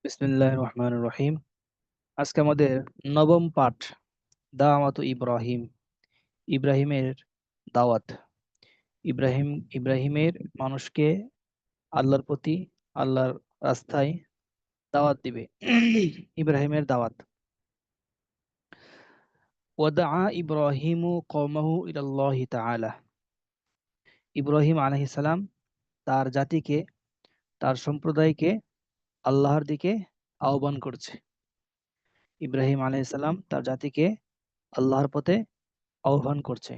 বিসমিল্লাহির রহমানির রহিম। আজকে আমাদের নবম পাঠ, দাওয়াত ইব্রাহিম। ইব্রাহিমের দাওয়াত। ইব্রাহিম ইব্রাহিমের মানুষকে আল্লাহর প্রতি, আল্লাহর রাস্তায় দাওয়াত দিবে। ইব্রাহিমের দাওয়াত। ওয়াদআ ইব্রাহিমু কওমাহু ইলাল্লাহি তাআলা। ইব্রাহিম আলাইহিস সালাম তার জাতিকে, তার সম্প্রদায়কে আল্লাহর দিকে আহ্বান করছে। ইব্রাহিম আলাইহিস সালাম তার জাতিকে আল্লাহর পথে আহ্বান করছে।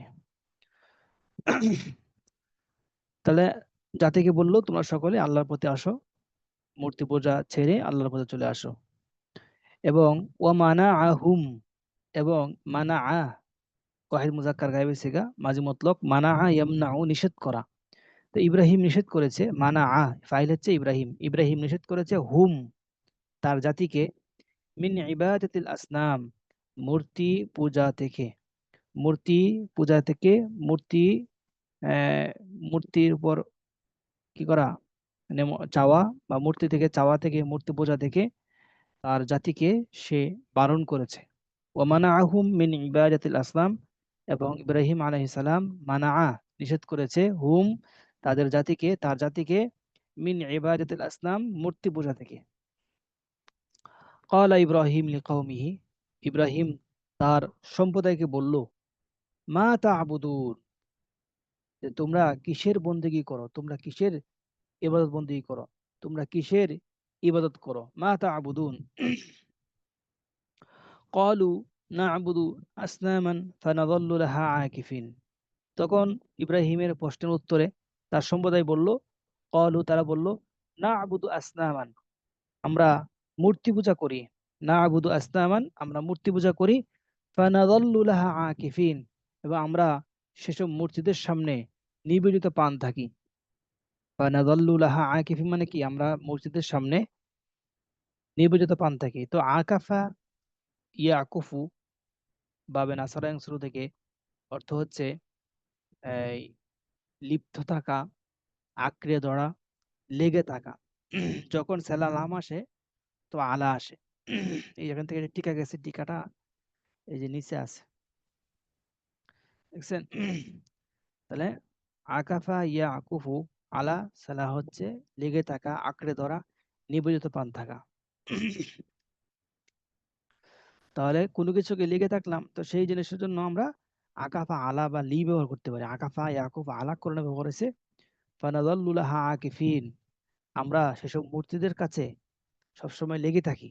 তাহলে জাতিকে বলল, তোমরা সকলে আল্লাহর পথে আসো, মূর্তি পূজা ছেড়ে আল্লাহর পথে চলে আসো। এবং ওয়া মানা আহুম, এবং মানা আহ ওয়াহিদ মুজাক্কার গায়েবের সিগা, মাজি মতলক। মানা আ ইয়ামনাউ, নিষেধ করা। তো ইব্রাহিম নিষেধ করেছে, মানা আহ ফাইল হচ্ছে ইব্রাহিম। ইব্রাহিম নিষেধ করেছে হুম, তার জাতিকে, মিন ইবাদাতিল আসনাম, মূর্তি পূজা থেকে। মূর্তি পূজা থেকে, মূর্তি আহ, মূর্তির উপর কি করা, মানে চাওয়া, বা মূর্তি থেকে চাওয়া থেকে, মূর্তি পূজা থেকে তার জাতিকে সে বারণ করেছে। ওয়ামানাআহুম মিন ইবাদাতিল আসনাম, এবং ইব্রাহিম আলাইহিস সালাম নিষেধ করেছে হুম, তাদের জাতিকে, তার জাতিকে, মিন ইবাদাতিল আসনাম, মূর্তি পূজা থেকে। ক্বালা ইব্রাহিম লিকওমিহি, ইব্রাহিম তার সম্প্রদায়কে বলল, মা তা'বুদুন, যে তোমরা কিসের বন্দেগী করো, তোমরা কিসের ইবাদত বন্দেগী করো, তোমরা কিসের ইবাদত করো। মা তা'বুদুন, ক্বালু না'বুদু আসনামান ফানাযাল্লু লাহা আকিফিন। তখন ইব্রাহিমের প্রশ্নের উত্তরে তার সম্প্রদায় বলল, ক্বালু, তারা বলল, না'বুদু আসনামান, আমরা মূর্তি পূজা করি। না'বুদু আসনামান, আমরা মূর্তি পূজা করি। ফানাযাল্লু লাহা আকিফিন, এবং আমরা সেসব মূর্তিদের সামনে নিবেদিত পান থাকি। ফানাযাল্লু লাহা আকিফিন মানে কি, আমরা মসজিদের সামনে নিবেদিত পান থাকি। তো আকাফা ইয়াকুফু বাবে নাসারাং শুরু থেকে অর্থ হচ্ছে এই লিপ্ত থাকা, আঁকড়ে ধরা, লেগে থাকা। যখন সেলা লাম আসে তো আলা আসে। এই এখান থেকে টিকা গেছে, টিকাটা এই যে নিচে আছে, দেখছেন? তাহলে আকাফা ইয়া আকুফু, আলা সালা হচ্ছে লেগে থাকা, আঁকড়ে ধরা, নিবেদিত পান থাকা। তাহলে কোনো কিছুকে লেগে থাকলাম, তো সেই জিনিসের জন্য আমরা আকাফা আলা বা লি ব্যবহার করতে পারি। আকাফা ইয়াকুফ আলা করণে ব্যবহার হয়েছে। ফানাযাল্লু লাহা আকিফিন, আমরা সেসব মূর্তিদের কাছে সবসময় লেগে থাকি।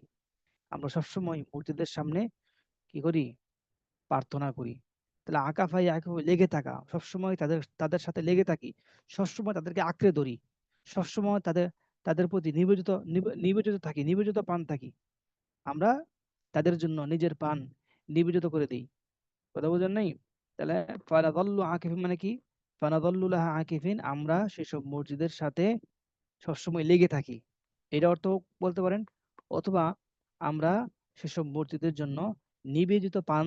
আমরা সবসময় মূর্তিদের সামনে কি করি, প্রার্থনা করি। তাহলে আকাফা ইয়াকুফ, লেগে থাকা, সবসময় তাদের তাদের সাথে লেগে থাকি, সবসময় তাদেরকে আঁকড়ে ধরি, সবসময় তাদের তাদের প্রতি নিবেদিত থাকি, নিবেদিত পান থাকি। আমরা তাদের জন্য নিজের পান নিবেদিত করে দিই। কথা বোঝেন নাই? তাহলে ফানাযাল্লু আকিফিন মানে কি, ফানাযাল্লু লাহা আকিফিন, আমরা সেসব মসজিদের সাথে সবসময় লেগে থাকি, এটা অর্থ বলতে পারেন। অথবা আমরা সেসব মূর্তিদের জন্য নিবেদিত পান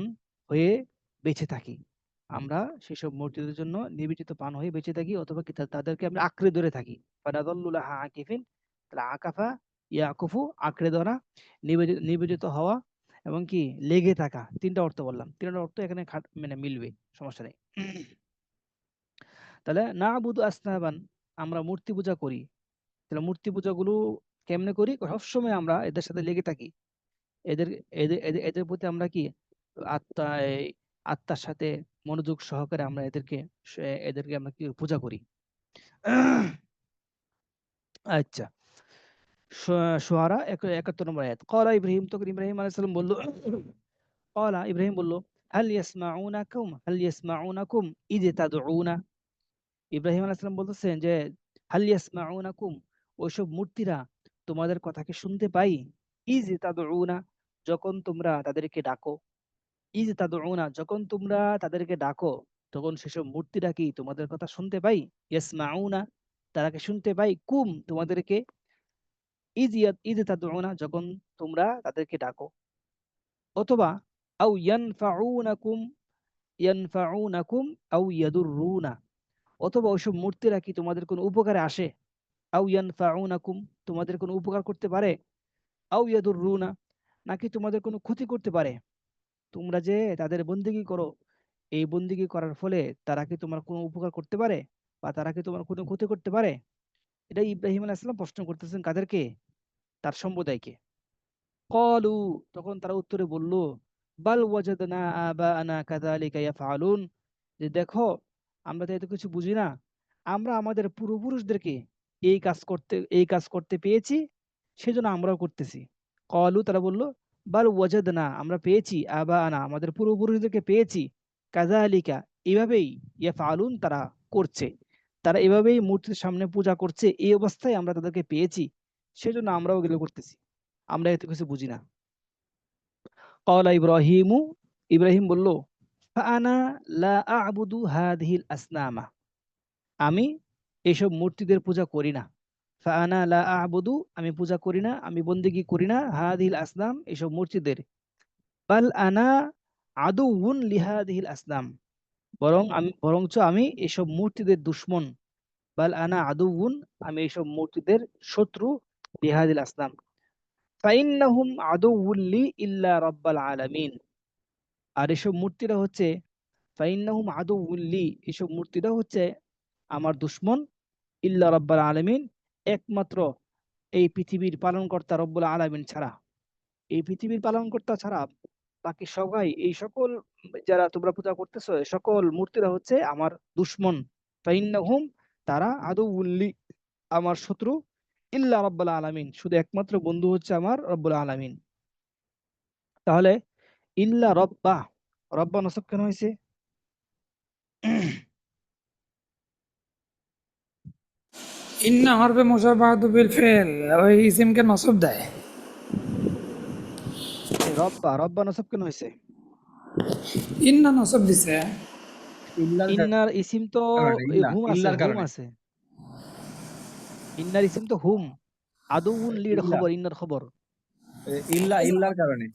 হয়ে বেঁচে থাকি। আমরা সেসব মূর্তিদের জন্য নিবেদিত পান হয়ে বেঁচে থাকি, অথবা কি তাদেরকে আমরা আঁকড়ে ধরে থাকি। ফানাযাল্লু লাহা আকিফিন, তাহলে আকাফা ইয়াকুফু, আঁকড়ে ধরা, নিবেদিত হওয়া, এবং কি লেগে থাকা। তিনটা অর্থ বললাম, তিনটা অর্থ এখানে মানে মিলবে, সমস্যা নেই। তাহলে না'বুদু আসনাবান, আমরা মূর্তি পূজা করি। তাহলে মূর্তি পূজাগুলো কেমনে করি, সবসময় আমরা এদের সাথে লেগে থাকি। এদের এদের এদের এদের প্রতি আমরা কি আত্মা এই আত্মার সাথে মনোযোগ সহকারে আমরা এদেরকে আমরা কি পূজা করি। আচ্ছা, শুআরা ৭১ নম্বর আয়াত। ক্বালা ইব্রাহিম, তখন ইব্রাহিম আলাইহিস সালাম বলল, ক্বালা ইব্রাহিম বলল, হাল ইয়াসমাউনাকুম ইয তাদউনা। ইব্রাহিম আলাইহিস সালাম বলতেছেন যে, হাল ইয়াসমাউনাকুম, ওইসব মূর্তিরা তোমাদের কথা কি শুনতে পাই? ইয তাদউনা, যখন তোমরা তাদেরকে ডাকো। ইয তাদউনা, যখন তোমরা তাদেরকে ডাকো, তখন সেসব মূর্তিরা কি তোমাদের কথা শুনতে পাই? ইয়াসমাউনা, তারা কি শুনতে পাই? তোমাদেরকে। ইয তাদউনা, যখন তোমরা তাদেরকে ডাকো। অথবা আও ইয়ানফাউনাকুম আও ইয়াদুররুনা, অথবা ওইসব মূর্তিরা কি তোমাদের কোনো উপকারে আসে? আও ইয়ানফাউনাকুম, তোমাদের কোনো উপকার করতে পারে? আও ইয়াদুররুনা, নাকি তোমাদের কোনো ক্ষতি করতে পারে। তোমরা যে তাদের বন্দেগী করো, এই বন্দেগী করার ফলে তারা কি তোমার কোনো উপকার করতে পারে, বা তারা কি তোমার কোনো ক্ষতি করতে পারে? এটা ইব্রাহিম আলাইহিস সালাম প্রশ্ন করতেছেন কাদেরকে? তার সম্প্রদায়কে। ক্বালু, তখন তারা উত্তরে বলল, বাল ওয়াজাদনা আবাআনা কাযালিকা ইয়াফআলুন, যে দেখো, আমরা তো এত কিছু বুঝি না, আমরা আমাদের পূর্বপুরুষদেরকে এই কাজ করতে পেয়েছি, সেজন্য আমরাও করতেছি। ক্বালু, তারা বলল, বাল ওয়াজাদনা, আমরা পেয়েছি, আবাআনা, আমাদের পূর্বপুরুষদেরকে পেয়েছি, কাযালিকা, এভাবেই, ইয়াফআলুন, তারা করছে, তারা এভাবেই মূর্তির সামনে পূজা করছে, এই অবস্থায় আমরা তাদেরকে পেয়েছি, সেজন্য আমরাও এগুলো করতেছি, আমরা এত কিছু বুঝি না। ক্বালা ইব্রাহিমু, ইব্রাহিম বলল, ফাআনা লা আ'বুদু হাযিহিল আসনামা, আমি এইসব মূর্তিদের পূজা করি না। ফাআনা লা আ'বুদু, আমি পূজা করি না, আমি বন্দেগী করি না, হাযিহিল আসনাম, এইসব মূর্তিদের। বাল আনা আদুউন লিহাযিহিল আসনাম, বরঞ্চ আমি এসব মূর্তিদের দুশমন। বাল আনা আদুউন, আমি এইসব মূর্তিদের শত্রু, লিহাযিহিল আসনাম। ফাইন্নাহুম আদুউল লি ইল্লা রাব্বাল আলামিন, আর এসব মূর্তিরা হচ্ছে, ফাইন্নাহুম আদুউল লি, এসব মূর্তিরা হচ্ছে আমার দুশমন, ইল্লা রাব্বাল আলামিন, একমাত্র এই পৃথিবীর পালনকর্তা রব্বুল আলামিন ছাড়া, এই পৃথিবীর পালনকর্তা ছাড়া বাকি সবাই, এই সকল যারা তোমরা পূজা করতেছো, এই সকল মূর্তিরা হচ্ছে আমার দুশমন। ফাইন্নাহুম, তারা আদুউল লি, আমার শত্রু, ইল্লা রাব্বাল আলামিন, শুধু একমাত্র বন্ধু হচ্ছে আমার রব্বুল আলামিন। তাহলে ইল্লা রব্বা, রব্বা নসব কেন হয়েছে? ইন্না হরফে মুশাব্বাহাতু বিল ফিল, ওই ইসিমকে নসব দেয়। রব্বা, রব্বা নসব কেন হয়েছে? ইন্না নসব দিছে। ইল্লার ইন্নার ইসিম তো কারণে, ইল্লা হুম আছে, ইল্লার হুম কারণে। আছে। ইন্নার ইসিম তো হুম, আদুউন লির ইল্লা খবর, ইন্নার খবর। ইল্লার কারণে।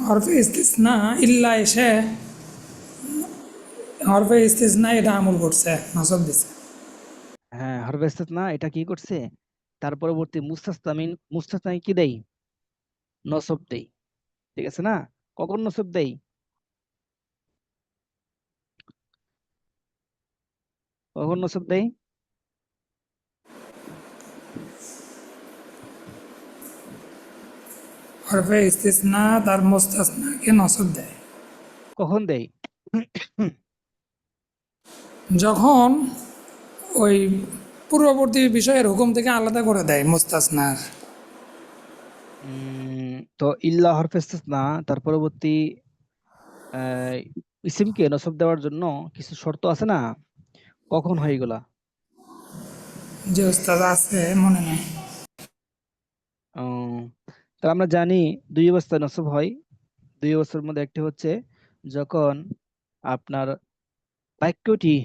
হরফে ইস্তিসনা ইল্লা এসে হরফে ইস্তিসনা এটা আমল করছে, নসব দিছে। হ্যাঁ, হরফে ইসতিসনা এটা কি করছে, তার পরবর্তী মুস্তাসনা মুস্তাসনা কি দেই? নসব দেই। ঠিক আছে না? কখন নসব দেই? কখন নসব দেই? হরফে ইস্তিসনা তার মুস্তাসনাকে নসব দেয় কখন দেই? যখন ওই পূর্ববর্তী বিষয়ের হুকুম থেকে আলাদা করে দেয় মুস্তাসনার। তো ইল্লা হরফে ইসতিসনা তার পরবর্তী আহ, ইসিমকে নসব দেওয়ার জন্য কিছু শর্ত আছে না? কখন হয় এগুলা? যে উস্তাদ আছে মনে নেই। উম, তা আমরা জানি দুই অবস্থায় নসব হয়। দুই অবস্থার মধ্যে একটি হচ্ছে যখন আপনার বাক্যটি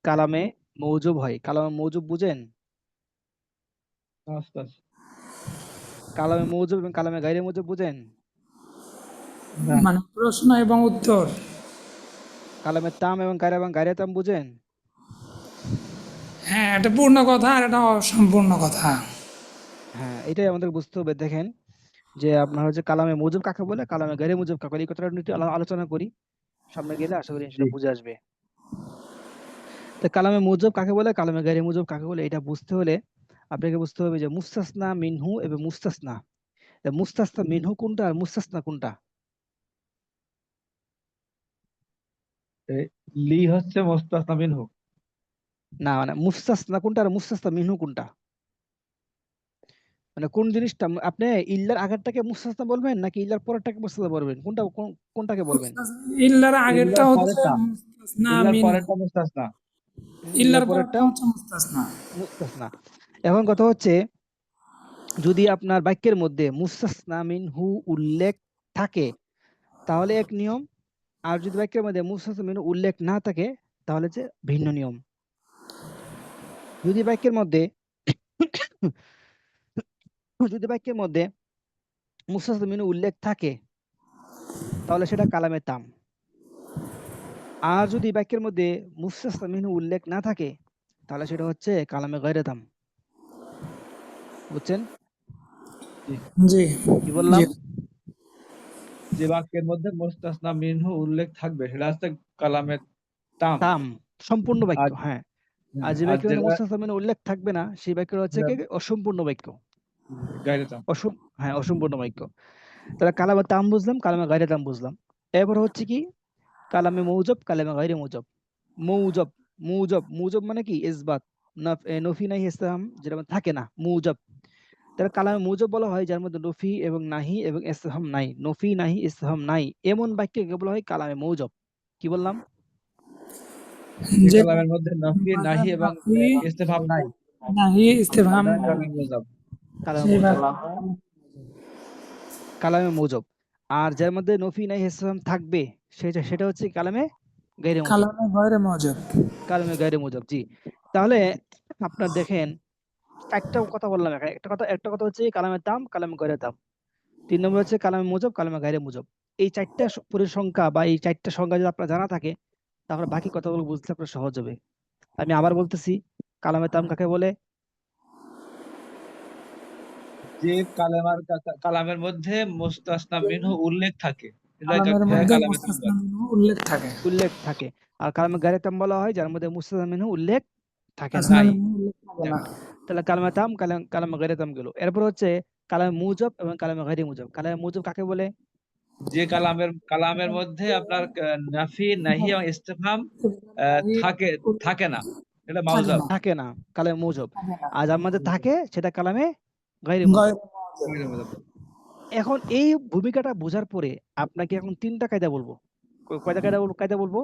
কালামে মৌজুব হয়। কালামে মৌজুব বুঝেন? আস্তে আস্তে। কালামে মৌজুব এবং কালামে গায়রে মৌজুব বুঝেন? না। মানে প্রশ্ন এবং উত্তর। কালামে তাম এবং গায়রে তাম বুঝেন? হ্যাঁ, এটা পূর্ণ কথা আর এটা অসম্পূর্ণ কথা। হ্যাঁ, এটাই আমাদের বুঝতে হবে। দেখেন যে আপনার হচ্ছে কালামে মৌজুব কাকে বলে, কালামে গায়রে মৌজুব কাকে বলে, এই কথাটা নিয়ে একটু আলোচনা করি। সামনে গেলে আশা করি জি। সেটা বুঝে আসবে। তো কালামে মৌজুব কাকে বলে, কালামে গায়রে মৌজুব কাকে বলে, এটা বুঝতে হলে আপনাকে বুঝতে হবে যে মুস্তাসনা মিনহু এবং মুস্তাসনা, মুস্তাসনা মিনহু কোনটা আর মুস্তাসনা কোনটা? এ, লি হচ্ছে মুস্তাসনা মিনহু। না, মানে মুস্তাসনা কোনটা আর মুস্তাসনা মিনহু কোনটা, মানে কোন জিনিসটা আপনি ইল্লার আগেরটাকে মুস্তাসনা বলবেন নাকি ইল্লার পরেরটাকে মুস্তাসনা বলবেন, কোনটাকে বলবেন? ইল্লার আগেরটা ইল্লার হচ্ছে পরেরটা, মুস্তাসনা ইল্লার মিনহু, পরেরটা মুস্তাসনা। ইল্লার ইল্লার পরেরটা পরেরটা হচ্ছে মুস্তাসনা। মুস্তাসনা। এখন কথা হচ্ছে, যদি আপনার বাক্যের মধ্যে মুস্তাসনা মিনহু উল্লেখ থাকে তাহলে এক নিয়ম, আর যদি বাক্যের মধ্যে মুস্তাসনা মিনহু উল্লেখ না থাকে তাহলে যে ভিন্ন নিয়ম। যদি বাক্যের মধ্যে যদি বাক্যের মধ্যে মুস্তাসনা মিনহু উল্লেখ থাকে তাহলে সেটা কালামে তাম। আর যদি বাক্যের মধ্যে মুস্তাসনা মিনহু উল্লেখ না থাকে তাহলে সেটা হচ্ছে কালামে গায়রে তাম। বুঝছেন? জি। জি কি বললাম? জি যে বাক্যের মধ্যে মুস্তাসনা মিনহু উল্লেখ থাকবে সেটা হচ্ছে কালামে তাম। তাম, সম্পূর্ণ বাক্য, আর হ্যাঁ। আর হ্যাঁ, যে আর বাক্যের মধ্যে যেটা মুস্তাসনা মিনহু উল্লেখ থাকবে না, সেই বাক্যটা হচ্ছে কি অসম্পূর্ণ বাক্য। গায়রে তাম। হ্যাঁ, অসম্পূর্ণ বাক্য। তাহলে কালামে তাম বুঝলাম, কালামে গায়রে তাম বুঝলাম। এরপর হচ্ছে কি কালামে মৌজব, কালামে গায়রে মৌজব। মৌজব, মৌজব মানে কি ইসবাত, নফি নাহি ইসতিফহাম যেটা মানে থাকে না, মৌজব। তাহলে কালামে মৌজব বলা হয় যার মধ্যে নফি এবং নাহি এবং ইসতিফহাম নাই, নফি নাহি ইসতিফহাম নাই, এমন বাক্যকে বলা হয় কালামে মৌজব। কি বললাম? যে যে কালামের মধ্যে নাফি নাহি এবং নাফি ইস্তেফাম নাই নাহি ইস্তেফহাম তাহলে কালামে মুজাব। কালামে সেই মৌজব, বাক্য কালামে মৌজব। আর যার মধ্যে নফি নাহি ইসতিফহাম থাকবে সেটা সেটা হচ্ছে কালামে গায়রে মৌজব। কালামে গয়রে মওজুদ। কালামে গায়রে মৌজব, জি। তাহলে আপনার দেখেন চারটা কথা বললাম এখানে। একটা কথা হচ্ছে কালামে তাম, কালামে গায়রে তাম। ৩ নম্বর হচ্ছে কালামে মুজব, কালামে গায়রে মুজব। এই ৪ টা পরিসংখ্যা বা এই ৪ টা সংজ্ঞা যদি আপনার জানা থাকে, তাহলে বাকি কথাগুলো বুঝতে আপনার সহজ হবে। আমি আবার বলতেছি, কালামে তাম কাকে বলে? যে কালামের মধ্যে মুস্তাসনা মিনহু উল্লেখ থাকে এটা কালামের মধ্যে কালামে তাম মুস্তাসনা বলে। মিনহু উল্লেখ থাকে। উল্লেখ থাকে। আর কালামে গায়রে তাম বলা হয় যার মধ্যে মুস্তাসনা মিনহু উল্লেখ থাকে না। মুস্তাসনা নাই মিনহু উল্লেখ থাকে না। তাহলে কালামে তাম, কালামে গায়রে তাম গেল। এরপর হচ্ছে কালামে মুজব এবং কালামে গায়রে মুজব। কালামে মুজব কাকে বলে? যে কালামের মধ্যে আপনার নাফি নাহি এবং ইস্তেফহাম থাকে থাকে না এটা থাকে মাউজাব। না। থাকে না, কালামে মুজব। থাকে না। আর যার মধ্যে থাকে সেটা কালামে গায়রে মুজব। গয়রে মওজুদ। এখন এই ভূমিকাটা বোঝার পরে আপনাকে এখন ৩টা কায়দা বলবো। কয়টা কায়দা বলবো?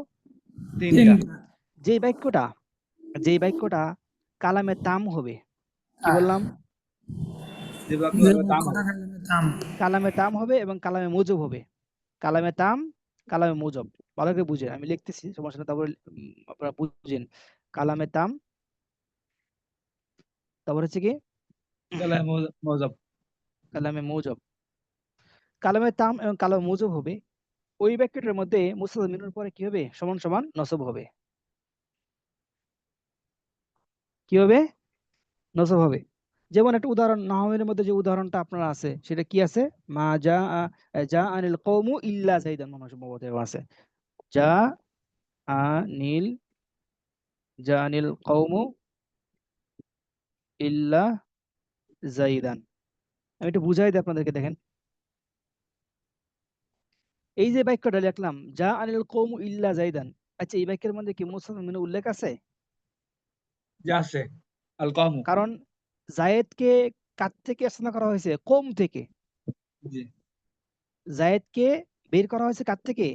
তিনটা। তিনটা। যেই বাক্যটা যেই বাক্যটা কালামে তাম হবে, কি আহ, বললাম? যে যে বাক্যের তাম বাক্যটা হবে কালামে তাম। কালামে তাম হবে এবং কালামে মুজব হবে। কালামে তাম, কালামে মুজব। ভালো করে বুঝেন, আমি লিখতেছি, সমস্যা না, তারপরে আপনারা বুঝেন। কালামে তাম, তারপর হচ্ছে কি কালামে মাউজাব। কালামে মুজব। কালামে তাম এবং কালামে মুজব হবে ওই বাক্যটার মধ্যে মুস্তাফা মিনুর পরে কি হবে? সমান সমান নসব হবে। কি হবে? নসব হবে। যেমন একটা উদাহরণ, নাহওয়ের মধ্যে যে উদাহরণটা আপনার আছে সেটা কি আছে? মা যা যা আনিল কওমু ইল্লা যাইদান, মনে হয় সম্ভবত এরকম আছে। যা আনিল যা আনিল কওমু ইল্লা যাইদান। আমি একটু বুঝাই দিই আপনাদেরকে, দেখেন। এই যে বাক্যটা লিখলাম, যা আনিল কওমু ইল্লা যাইদান, আচ্ছা এই বাক্যের মধ্যে কি মুস্তাফা মিনু উল্লেখ আছে? যে আছে আল কামু। কারণ জায়েদকে কার থেকে স্থান করা হয়েছে? কম থেকে। জি। জায়েদকে বের করা হয়েছে কার থেকে?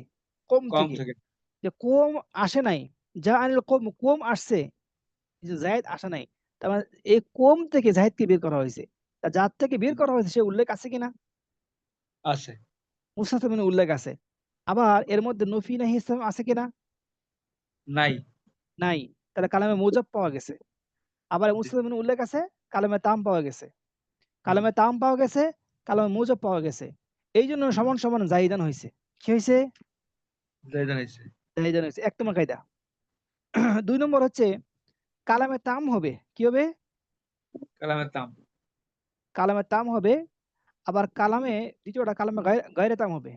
কম কম থেকে। থেকে। যে কম আসে নাই, যা আনিল কম, কম আসছে, যে জায়েদ আসে নাই। তার মানে এই কম থেকে জায়েদকে বের করা হয়েছে। তা যার থেকে বের করা হয়েছে সে উল্লেখ আছে কিনা? আছে। মুস্তাফা মিনু উল্লেখ আছে। আবার এর মধ্যে নফি নাহি ইসলাম আছে কিনা? নাই। নাই। তাহলে কালামে মুজাব পাওয়া গেছে। আবার জি। মুস্তাফা মিনু উল্লেখ আছে, কালামে তাম পাওয়া গেছে। হুম। কালামে তাম পাওয়া গেছে, কালামে মুজাব পাওয়া গেছে। এই জন্য সমান সমান জাইদান হয়েছে। কি হয়েছে? যাই জানাইছে। জাইদান হয়েছে। ১ নম্বর কায়দা। ২ নম্বর হচ্ছে কালামে তাম হবে, কি হবে? কালামের তাম। কালামে তাম হবে। আবার কালামে দ্বিতীয়টা কালামে গায়রে তাম হবে।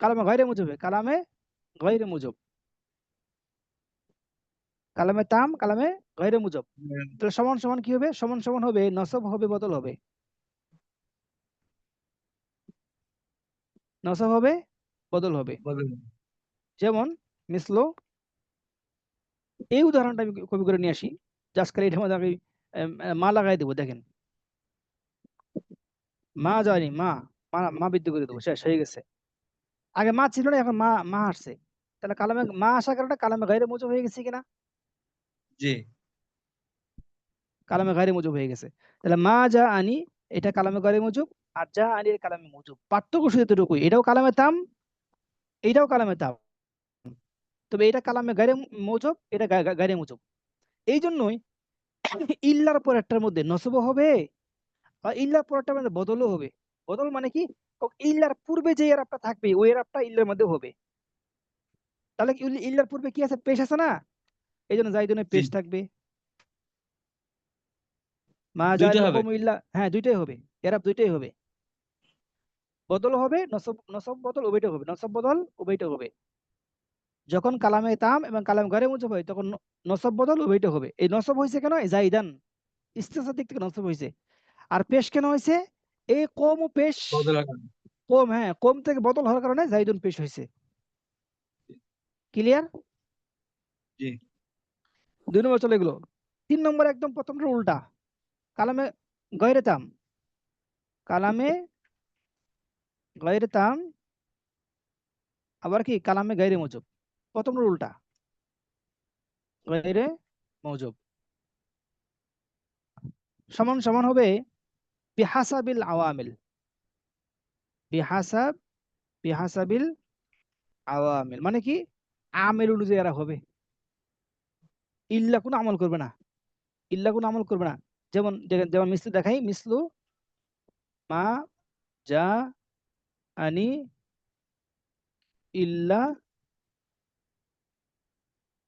কালামে গায়রে মুজব হবে। কালামে গায়রে মুজব। কালামে তাম, কালামে গায়রে মুজব। তাহলে সমান সমান কি হবে? সমান সমান হবে নসব হবে, বদল হবে। নসব হবে, বদল হবে। বদল। যেমন মিসলো, এই উদাহরণটা আমি কপি করে নিয়ে আসি। জাস্ট খালি এটার মধ্যে আমি মা লাগাই দেবো, দেখেন। মা যায়নি, মা বৃদ্ধি করে দেবো, শেষ হয়ে গেছে। আগে মা ছিল না, এখন মা আসছে। তাহলে কালামে মা আসার কারণে কালামে গায়রে মুজব হয়ে গেছে কিনা? জি। কালামে গায়রে মুজব হয়ে গেছে। তাহলে মা যা আনি, এটা কালামে গায়রে মুজব। আর যা আনি এর কালামে মুজব। পার্থক্য শুধু এতটুকুই, এটাও কালামে তাম, এটাও কালামে তাম। তবে এটা কালামে গায়রে মুজব, এটা গায়রে মুজব। এই জন্যই ইল্লার পর একটার মধ্যে নসব হবে, আর ইল্লার পর একটার মধ্যে বদলও হবে। বদল মানে কি? ইল্লার পূর্বে যে এরাবটা থাকবে ওই এরাবটা ইল্লার মধ্যে হবে। তাহলে কি ইল্লার পূর্বে কি আছে? পেশ আছে না? এই জন্য জাইদুনে জি। পেশ থাকবে। মা দুইটা জাআল হবে। কওমু ইল্লা, হ্যাঁ দুইটাই হবে। এরাব দুইটাই হবে, বদল হবে, নসব নসব বদল উভয়টা হবে, নসব বদল উভয়টা হবে। যখন কালামে তাম এবং কালাম গায়রে মুজব হয় তখন নসব বদল উভয়টা হবে। এই নসব হয়েছে কেন? জাইদান, ইস্তেসার দিক থেকে নসব হয়েছে। আর পেশ কেন হয়েছে? এই কম ও পেশ, বদল আকার। কম, হ্যাঁ কম থেকে বদল হওয়ার কারণে জাইদুন পেশ হয়েছে। ক্লিয়ার? জি। 2 নম্বর চলে গেলো। 3 নম্বর একদম প্রথমটার উল্টা, কালামে গয়রে তাম, কালামে গয়রে তাম আবার কি কালামে গায়রে মৌজুব, প্রথমটার উল্টা, গায়রে মৌজুব সমান সমান হবে বিহাসাবিল আওয়ামিল, বিহাসাব, বিহাসাবিল আওয়ামিল মানে কি? আমেল অনুযায়ী এরা হবে, ইল্লা কোনো আমল করবে না, ইল্লা কোনো আমল করবে না। যেমন যেমন মিসলু দেখাই, মিসলু মা যা আনি ইল্লা,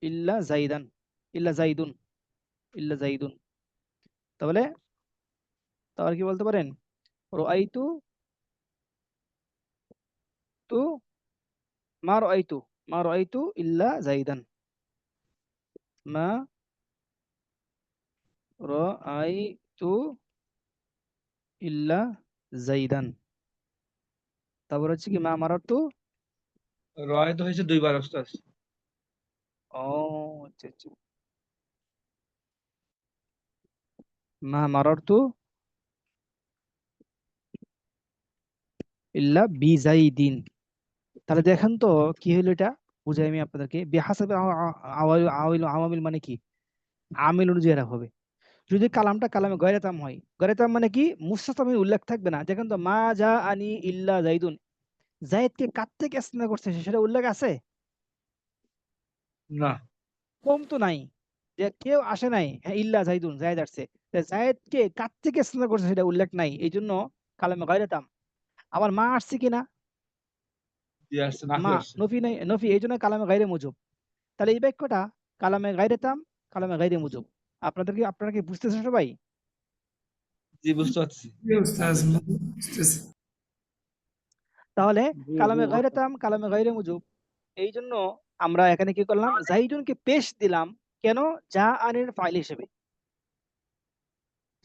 ইল্লা জাইদান, ইল্লা জাইদুন, ইল্লা জাইদুন। তাহলে তাহলে কি বলতে পারেন? রাআইতু তু, মা রাআইতু, মা রাআইতু ইল্লা জাইদান, মা রাআইতু ইল্লা জাইদান। তারপর হচ্ছে কি মা মারারতু, রয় তো হয়েছে 2 বার ওস্তাদ। ও আচ্ছা আচ্ছা, মা মারারতু ইল্লা বিজাইদিন। তাহলে দেখেন তো কি হলো এটা, বুঝাই আমি আপনাদেরকে। বিহাসাবে আওয়ামিল মানে কি? আমিল অনুযায়ী এরা হবে। যদি কালামটা কালামে গয়রাতাম হয়, গয়রাতাম মানে কি? মুস্তাসামির উল্লেখ থাকবে না। দেখেন তো মা যা আনি ইল্লা জাইদুন, জায়েদকে কার থেকে ইসনা করছে সেটা উল্লেখ আছে? না। কম তো নাই, যে কেউ আসে নাই, হ্যাঁ ইল্লা জাইদুন, জায়েদ আসছে। তা জায়েদকে কার থেকে ইসনা করছে সেটা উল্লেখ নাই, এই জন্য কালামে গয়রাতাম। আবার মা আসছে কিনা? জি আসছে, নাফি মা আসছে। নফি নাই, নফি, এই জন্য কালামে গায়রে মুজব। তাহলে এই বাক্যটা কালামে গায়রে তাম, কালামে গায়রে মুজব। আপনারা কি বুঝতেছেন সবাই? জি বুঝতে পারছি। জি উস্তাদ, বুঝতেছি। তাহলে জি জি কালামে গায়রে বুঝতে তাম, কালামে গায়রে মুজব, এই জন্য আমরা এখানে কি করলাম? জাইদুনকে পেশ দিলাম কেন? যা আনের ফাইল হিসেবে,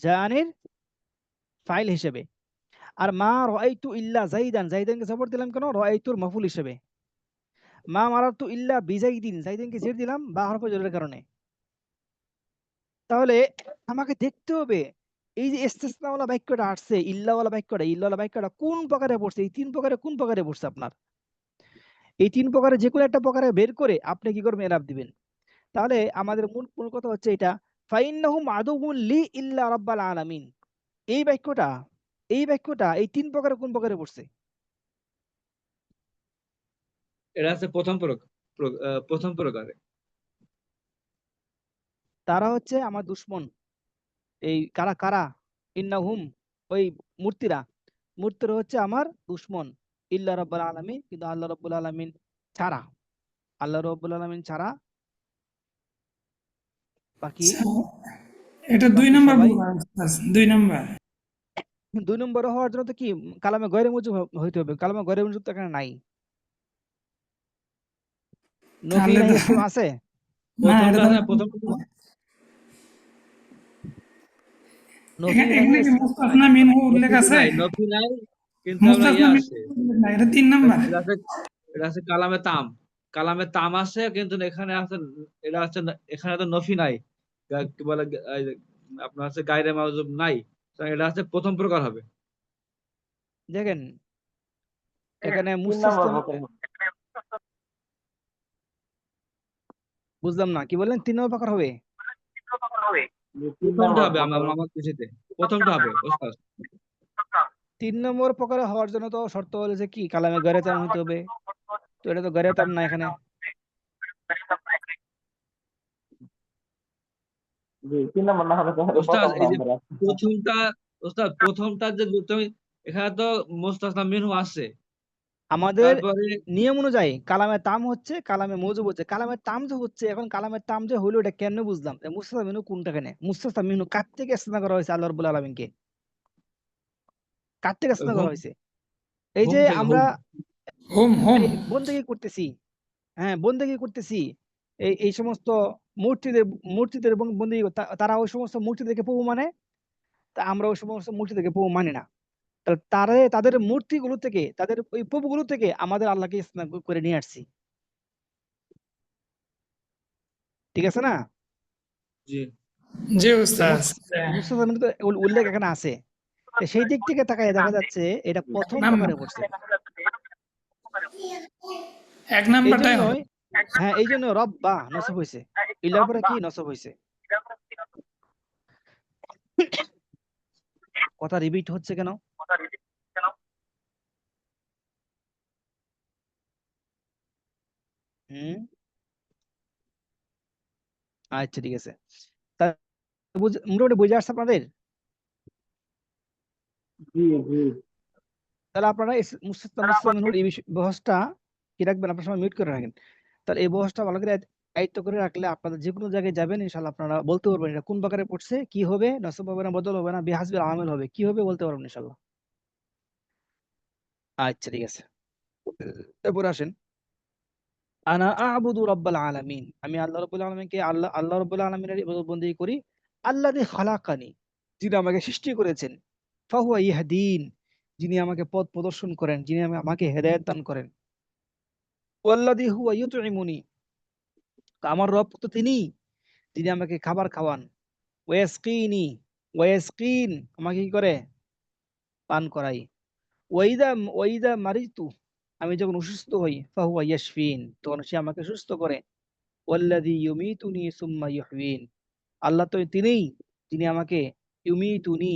যা আনের ফাইল হিসেবে। আর মা রাআইতু ইল্লা জাইদান, জাইদানকে জবর দিলাম কেন? রাআইতুর মাফুল হিসেবে। মা মারারতু ইল্লা বিজাইদিন, জাইদানকে জের দিলাম বা হরফ জরের কারণে। তাহলে আমাকে দেখতে হবে এই যে ইস্তিসনাওয়ালা বাক্যটা আসছে, ইল্লাওয়ালা বাক্যটা, ইল্লাওয়ালা বাক্যটা কোন প্রকারে পড়ছে, এই 3 প্রকারে কোন প্রকারে পড়ছে আপনার? এই 3 প্রকারে যে কোনো একটা প্রকারে বের করে আপনি কি করবেন? এরাব দিবেন। তাহলে আমাদের মূল মূল কথা হচ্ছে এটা, ফাইন্নাহুম আদুউন লি ইল্লা রাব্বাল আলামিন। এই বাক্যটা, এই বাক্যটা এই 3 প্রকারে কোন প্রকারে পড়ছে? এটা হচ্ছে প্রথম প্রকারে। তারা হচ্ছে আমার দুশমন। এই কারা কারা? ইন্নাহুম, ওই মূর্তিরা, মূর্তিরা হচ্ছে আমার দুশমন। ইল্লা রাব্বাল আলামিন, কিন্তু আল্লাহ রাব্বুল আলামিন ছাড়া, আল্লাহ রাব্বুল আলামিন ছাড়া বাকি, আচ্ছা, এটা 2 বাকি নাম্বার সবাই। বলবেন উস্তাদ, 2 নাম্বার। 2 নম্বরে হওয়ার জন্য তো কি কালামে গয়রে মুজব হইতে হবে। কালামে গয়রে মুজব তো এখানে নাই। নফি তাহলে নাই তো ইসলাম আছে? না, এটা প্রথমটা তো আছে না, প্রথমটা নফি এখানে নাই এখানে কি ইসলাম নাই। মুস্তাসনা মিনহু উল্লেখ নফি আছে? নাই, নফি নাই, কিন্তু আমরা মুস্তাসনা ইয়ে মিনহু আছে। উল্লেখ নাই, এটা 3 নাম্বার। এটা আছে, এটা আছে কালামে তাম। কালামে তাম আছে, কিন্তু এখানে আছে, এটা আছে এখানে তো নফি নাই। কি বলে, এই যে আপনার আছে গায়রে মাউজুব নাই। সুতরাং এটা আছে প্রথম প্রকার হবে। দেখেন এখানে 3 নাম্বার মুস্তাসলাম, প্রকার হবে। বুঝলাম না কি বললেন? 3 নম্বর প্রকার হবে। যে 3 প্রথমটা নাম্বার হবে প্রকার হবে। আমার দৃষ্টিতে। প্রথমটা হবে ওস্তাদ। 3 নম্বর প্রকারে হওয়ার জন্য তো শর্ত হলো যে কি কালামে গয়রে তাম হইতে হবে। তো এটা তো গয়রে তাম না এখানে। জি 3 নাম্বার না হলে তো ওস্তাদ প্রথম এই যে নাম্বার আছে। প্রথমটা, ওস্তাদ প্রথমটা যে তুমি, এখানে তো মুস্তাসনা মিনহু আছে। আমাদের তারপরে নিয়ম অনুযায়ী কালামে তাম হচ্ছে, কালামে মৌজুব হচ্ছে। কালামের তাম যে হচ্ছে, এখন কালামের তাম যে হলো এটা কেমনে বুঝলাম? মুস্তাসা মিনহু কোনটা? কেন মুস্তাসা মিনহু কার থেকে ইসতিনা করা হয়েছে? আল্লাহ রাব্বুল আলামিনকে। কার থেকে ইসতিসনা করা হুম হয়েছে? এই হুম যে থেকে আমরা হুম হুম এই বন্দেগী করতেছি, হ্যাঁ বন্দেগী করতেছি, এই সমস্ত মূর্তিদের মূর্তিদের এবং বন্দেগী তারা ওই সমস্ত মূর্তি দেখে প্রভু মানে, তা আমরা ওই সমস্ত মূর্তি দেখে প্রভু মানি না। তাদের মূর্তিগুলো থেকে, তাদের ওই প্রভুগুলো থেকে আমাদের আল্লাহকে ইসতিসনা করে নিয়ে আসছি। ঠিক আছে না? জি জি যে উস্তাদ। মুস্তাফা তো উল্লেখ এখানে আছে। তো সেই দিক থেকে তাকায় দেখা যাচ্ছে এটা প্রথম প্রকারে পড়ছে। এক এই নাম্বারটাই হবে। জন্যই, হ্যাঁ এই জন্য রব বা নসব হয়েছে, ইল্লার পরে কি নসব হয়েছে। কথা রিপিট হচ্ছে কেন? হুম, আচ্ছা ঠিক আছে। তা মোটামুটি বুঝে আসছে আপনাদের? জি জি তাহলে আপনারা মুস্তাফা মুসলিমের এই বহসটা কি রাখবেন, আপনার সময় মিউট করে রাখেন। তাহলে এই বহসটা ভালো করে আয়ত্ত করে রাখলে আপনাদের যে কোনো জায়গায় যাবেন ইনশাআল্লাহ আপনারা বলতে পারবেন এটা কোন প্রকারে পড়ছে, কি হবে, নসব হবে না বদল হবে না বিহাসবিল আমেল হবে, কি হবে বলতে পারবেন ইনশাআল্লাহ। আচ্ছা ঠিক আছে, এরপর আসেন। আনা আবুদু রাব্বাল আলামিন, আমি আল্লাহ রাব্বুল আলামিনকে আল্লাহ রাব্বুল আলামিনের ইবাদত বন্দেগী করি। আল্লাযী খালাকানি, যিনি আমাকে সৃষ্টি করেছেন। ফাহুয়া ইয়াহদিন, যিনি আমাকে পথ প্রদর্শন করেন, যিনি আমাকে হেদায়েত দান করেন। ওয়াল্লাযী হুয়া ইউতইমুনি, আমার রব তো তিনিই, যিনি আমাকে খাবার খাওয়ান। ওয়াসকিনি, ওয়াসকিন, আমাকে কি করে, পান করাই। ওয়াইদা ওয়াইদা মারিতু, আমি যখন অসুস্থ হই, ফাহুয়া ইয়াশফিন, তখন সে আমাকে সুস্থ করে। ওয়াল্লাযী ইউমীতুনি সুম্মা ইউহয়িন, আল্লাহ তো তিনিই যিনি আমাকে ইউমীতুনি,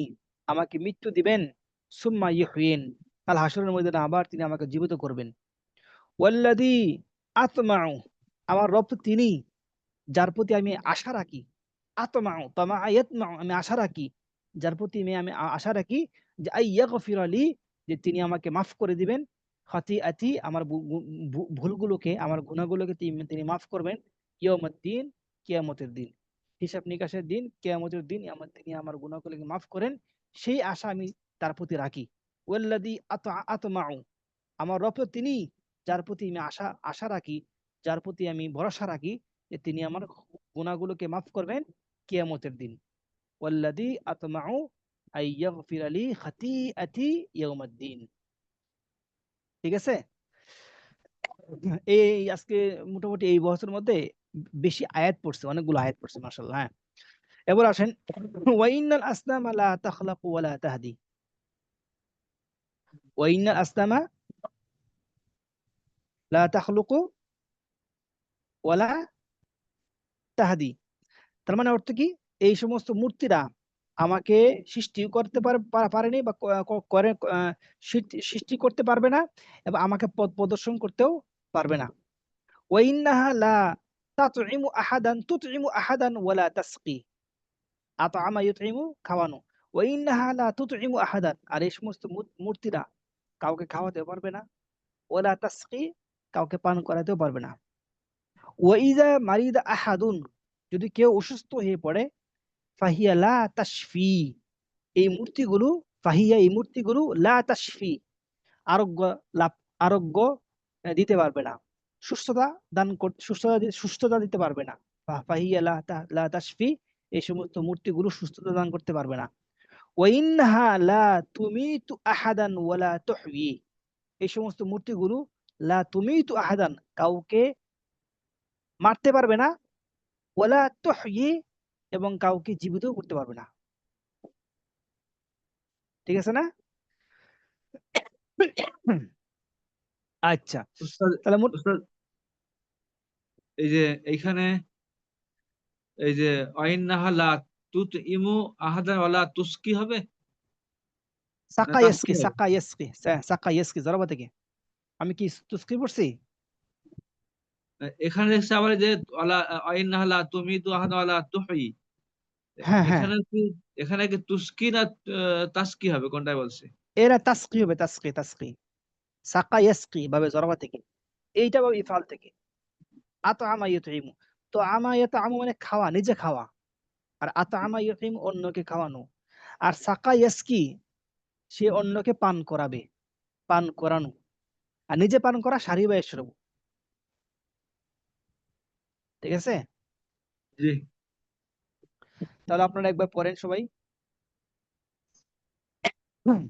আমাকে মৃত্যু দিবেন, সুম্মা ইউহয়িন, কাল হাসরের ময়দানে আবার তিনি আমাকে জীবিত করবেন। ওয়াল্লাযী আতমাউ, আমার রব তো তিনি যার প্রতি আমি আশা রাখি। আতমাউ তামা ইয়াতমাউ, আমি আশা রাখি, যার প্রতি আমি আশা রাখি যে আইয়াগফির লি, যে তিনি আমাকে মাফ করে দিবেন। খাতিআতি, আমার ভুলগুলোকে, আমার গুনাহগুলোকে তিনি মাফ করবেন। ইয়াউমুদ্দিন, কিয়ামতের দিন, হিসাব নিকাশের দিন, কিয়ামতের দিন তিনি আমার গুনাহগুলোকে মাফ করেন, সেই আশা আমি তার প্রতি রাখি। ওয়াল্লাযী আতমাউ, আমার রব তো তিনি যার প্রতি আমি আশা আশা রাখি, যার প্রতি আমি ভরসা রাখি যে তিনি আমার গুনাহগুলোকে মাফ করবেন কিয়ামতের দিন। ওয়াল্লাযী আতমাউ আইয়াগফির লি খাতিআতি ইয়াউমিদ্দিন। ঠিক আছে? এই আজকে মোটামুটি এই বছরের মধ্যে বেশি আয়াত পড়ছে, অনেকগুলো আয়াত পড়ছে মাশাআল্লাহ। হ্যাঁ, এবার আসেন। ওয়া ইন্নাল আসনামা লা তাখলাকু ওয়া লা তাহদি, ওয়া ইন্নাল আসনামা লা তাখলুকু ওয়া লা তাহদি। তার মানে অর্থ কি, এই সমস্ত মূর্তিরা আমাকে সৃষ্টি করতে পারেনি বা করে সৃষ্টি করতে পারবে না, এবং আমাকে পথ প্রদর্শন করতেও পারবে না। ওয়াইন্নাহা লা তাতইমু আহাদান তুতইমু আহাদান ওয়ালা তাসকি, আতআমা ইউতইমু, খাওয়ানো। ওয়াইন্নাহা লা তুতইমু আহাদান, আর এই সমস্ত মূর্তিরা কাউকে খাওয়াতেও পারবে না, ওয়ালা তাসকি, কাউকে পান করাতেও পারবে না। ওয়াইজা মারিদা আহাদুন, যদি কেউ অসুস্থ হয়ে পড়ে, ফাহিয়া লা তাশফি, এই মূর্তিগুলো, ফাহিয়া এই মূর্তিগুলো লা তাশফি, আরোগ্য লাভ, আরোগ্য দিতে পারবে না, সুস্থতা সুস্থতা দিতে পারবে না। ফাহিয়া লা তাশফি, এই সমস্ত মূর্তিগুলো সুস্থতা দান করতে পারবে না। ওয়াইনহা লা তুমিতু আহাদান ওয়ালা তুহয়ি, এই সমস্ত মূর্তিগুলো লা তুমিতু আহাদান, কাউকে মারতে পারবে না, ওয়ালা তুহয়ি, এবং কাউকে জীবিতও করতে পারবে না। ঠিক আছে না? আচ্ছা, উস্তাদ তাহলে উস্তাদ এই যে এইখানে এই যে আইন্নাহা লা তুতইমু আহাদান ওয়ালা তুসকি হবে না তাসকি সাকায়েসকি, হবে? সাকায়েসকি, সাকায়েসকি জড়বা থেকে আমি কি তুস্কি পড়ছি? এখানে দেখছে আবার যে ওয়ালা আইন্নাহা লা তুমিতু আহাদান ওয়ালা তুহয়ি, হ্যাঁ হ্যাঁ, এখানে কি, এখানে কি তুস্কি না তাসকি হবে, কোনটাই বলছে? এরা তাসকি হবে, তাসকি তাসকি, সাকায়েসকি ভাবে জড়বা থেকে, এইটা ভাবে ইফাল থেকে। আতআমা ইউতইমু, তো আমা ইয়াতআমু মানে খাওয়া, নিজে খাওয়া, আর আতআমা ইউতইমু অন্যকে খাওয়ানো। আর সাকায়েসকি, সে অন্যকে পান করাবে, পান করানো, আর নিজে পান করা সারি বা এসরব। ঠিক আছে? জি। তাহলে আপনারা একবার পড়েন সবাই। হুম।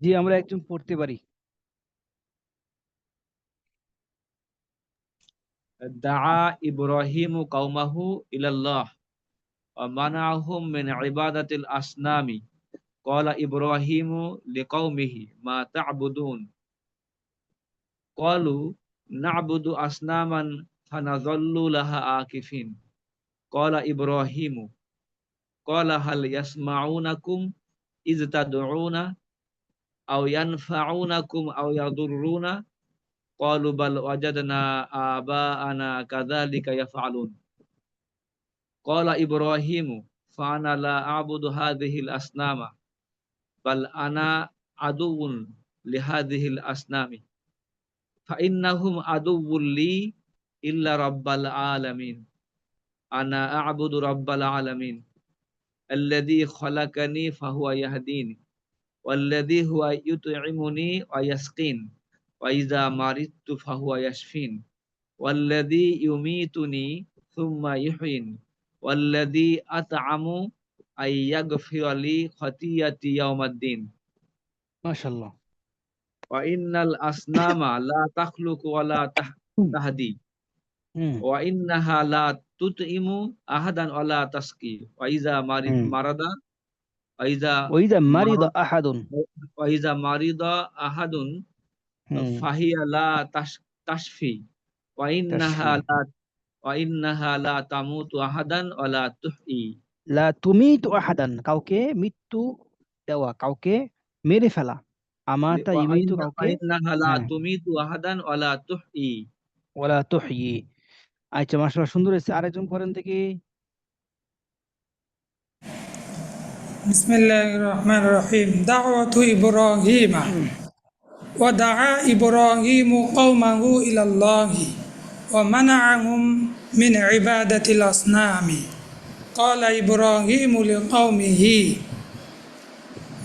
জি, আমরা একজন পড়তে পারি। দাআ ইব্রাহিমু কওমাহু ইলাল্লাহ ওয়া মানাআহুম মিন ইবাদাতিল আসনামি ক্বালা ইব্রাহিমু লিকাওমিহি মা তা'বুদুন ক্বালু না'বুদু আসনামান ফানাযাল্লু লাহা আকিফিন ক্বালা ইব্রাহিমু ক্বালা হাল ইয়াসমাউনাকুম ইয তাদউনা আও ইয়ানফাউনাকুম আও ইয়াদুররুনা ক্বালু বাল ওয়াজাদনা আবাআনা কাযালিকা ইয়াফআলুন ক্বালা ইব্রাহিমু ফাআনা লা আ'বুদু হাযিহিল আসনামা বাল আনা আদুউন লিহাযিহিল আসনামি ফাইন্নাহুম আদুউল লি ইল্লা রাব্বাল আলামিন আনা আ'বুদু রাব্বাল আলামিন আল্লাযী খালাকানি ফাহুয়া ইয়াহদিনি ওয়াল্লাযী হুয়া ইউত'ইমুনি ওয়া ইয়াসকিন ওয়া ইযা মারিদতু ফাহুয়া ইয়াশফিন ওয়াল্লাযী ইউমীতুনি সুম্মা ইহয়িন ওয়াল্লাযী আত'আমু আই ইয়াগফিরা লি খতিয়াতি ইয়াউমাদ্দিন মাশাআল্লাহ। ওয়া ইন্নাল আসনামা লা তাখলুকু ওয়া লা হুম। তাহদি হুম। ওয়া ইন্নাহা লা তুতইমু আহাদান ওয়া লা তাসকি ওয়া ইযা হুম। মারাদা ওয়া ইযা ওইদা মারিদা মারাদ আহাদুন। ওয়া ইযা মারিদা আহাদুন হুম। ফাহিয়া লা তাশফি ওয়া ইন্নাহা তাশফি। লা তামুতু আহাদান ওয়া লা তুহয়ি লা তুমিতু আহাদান, কাউকে মৃত্যু দেওয়া, কাউকে মেরে ফেলা। আমাতা ইমিতু, ওয়া কাউকে, ইন্নাহা লা হ্যাঁ, তুমিতু আহাদান ওয়া লা তুহয়ি ওয়ালা তুহয়ি। আচ্ছা, মাশাআল্লাহ, সুন্দর হয়েছে। আরেকজন পড়েন দেখি। বিসমিল্লাহির রহমানির রহিম। দাওয়াতু ইব্রাহিম ওয়া দাআ ইব্রাহিমু কওমাহু ইলাল্লাহি ওয়া মানাআহুম মিন ইবাদাতিল আসনামি ক্বালা ইব্রাহিমু লিকাওমিহি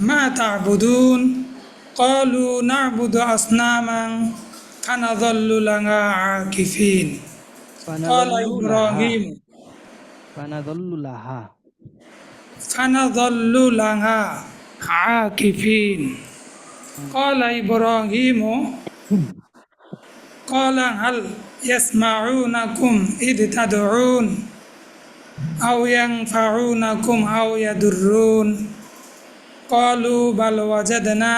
মা তা'বুদুন ক্বালু না'বুদু আসনামান ফানাযাল্লু লাহা আকিফিন ক্বালা ফানাযাল্লু লাহা, ইব্রাহিমু ফানাযাল্লু লাহা। ফানাযাল্লু লাহা আকিফিন হুম। قال إبراهيم قال هل يسمعونكم إذ تدعون أو ينفعونكم أو يضرون قالوا بل وجدنا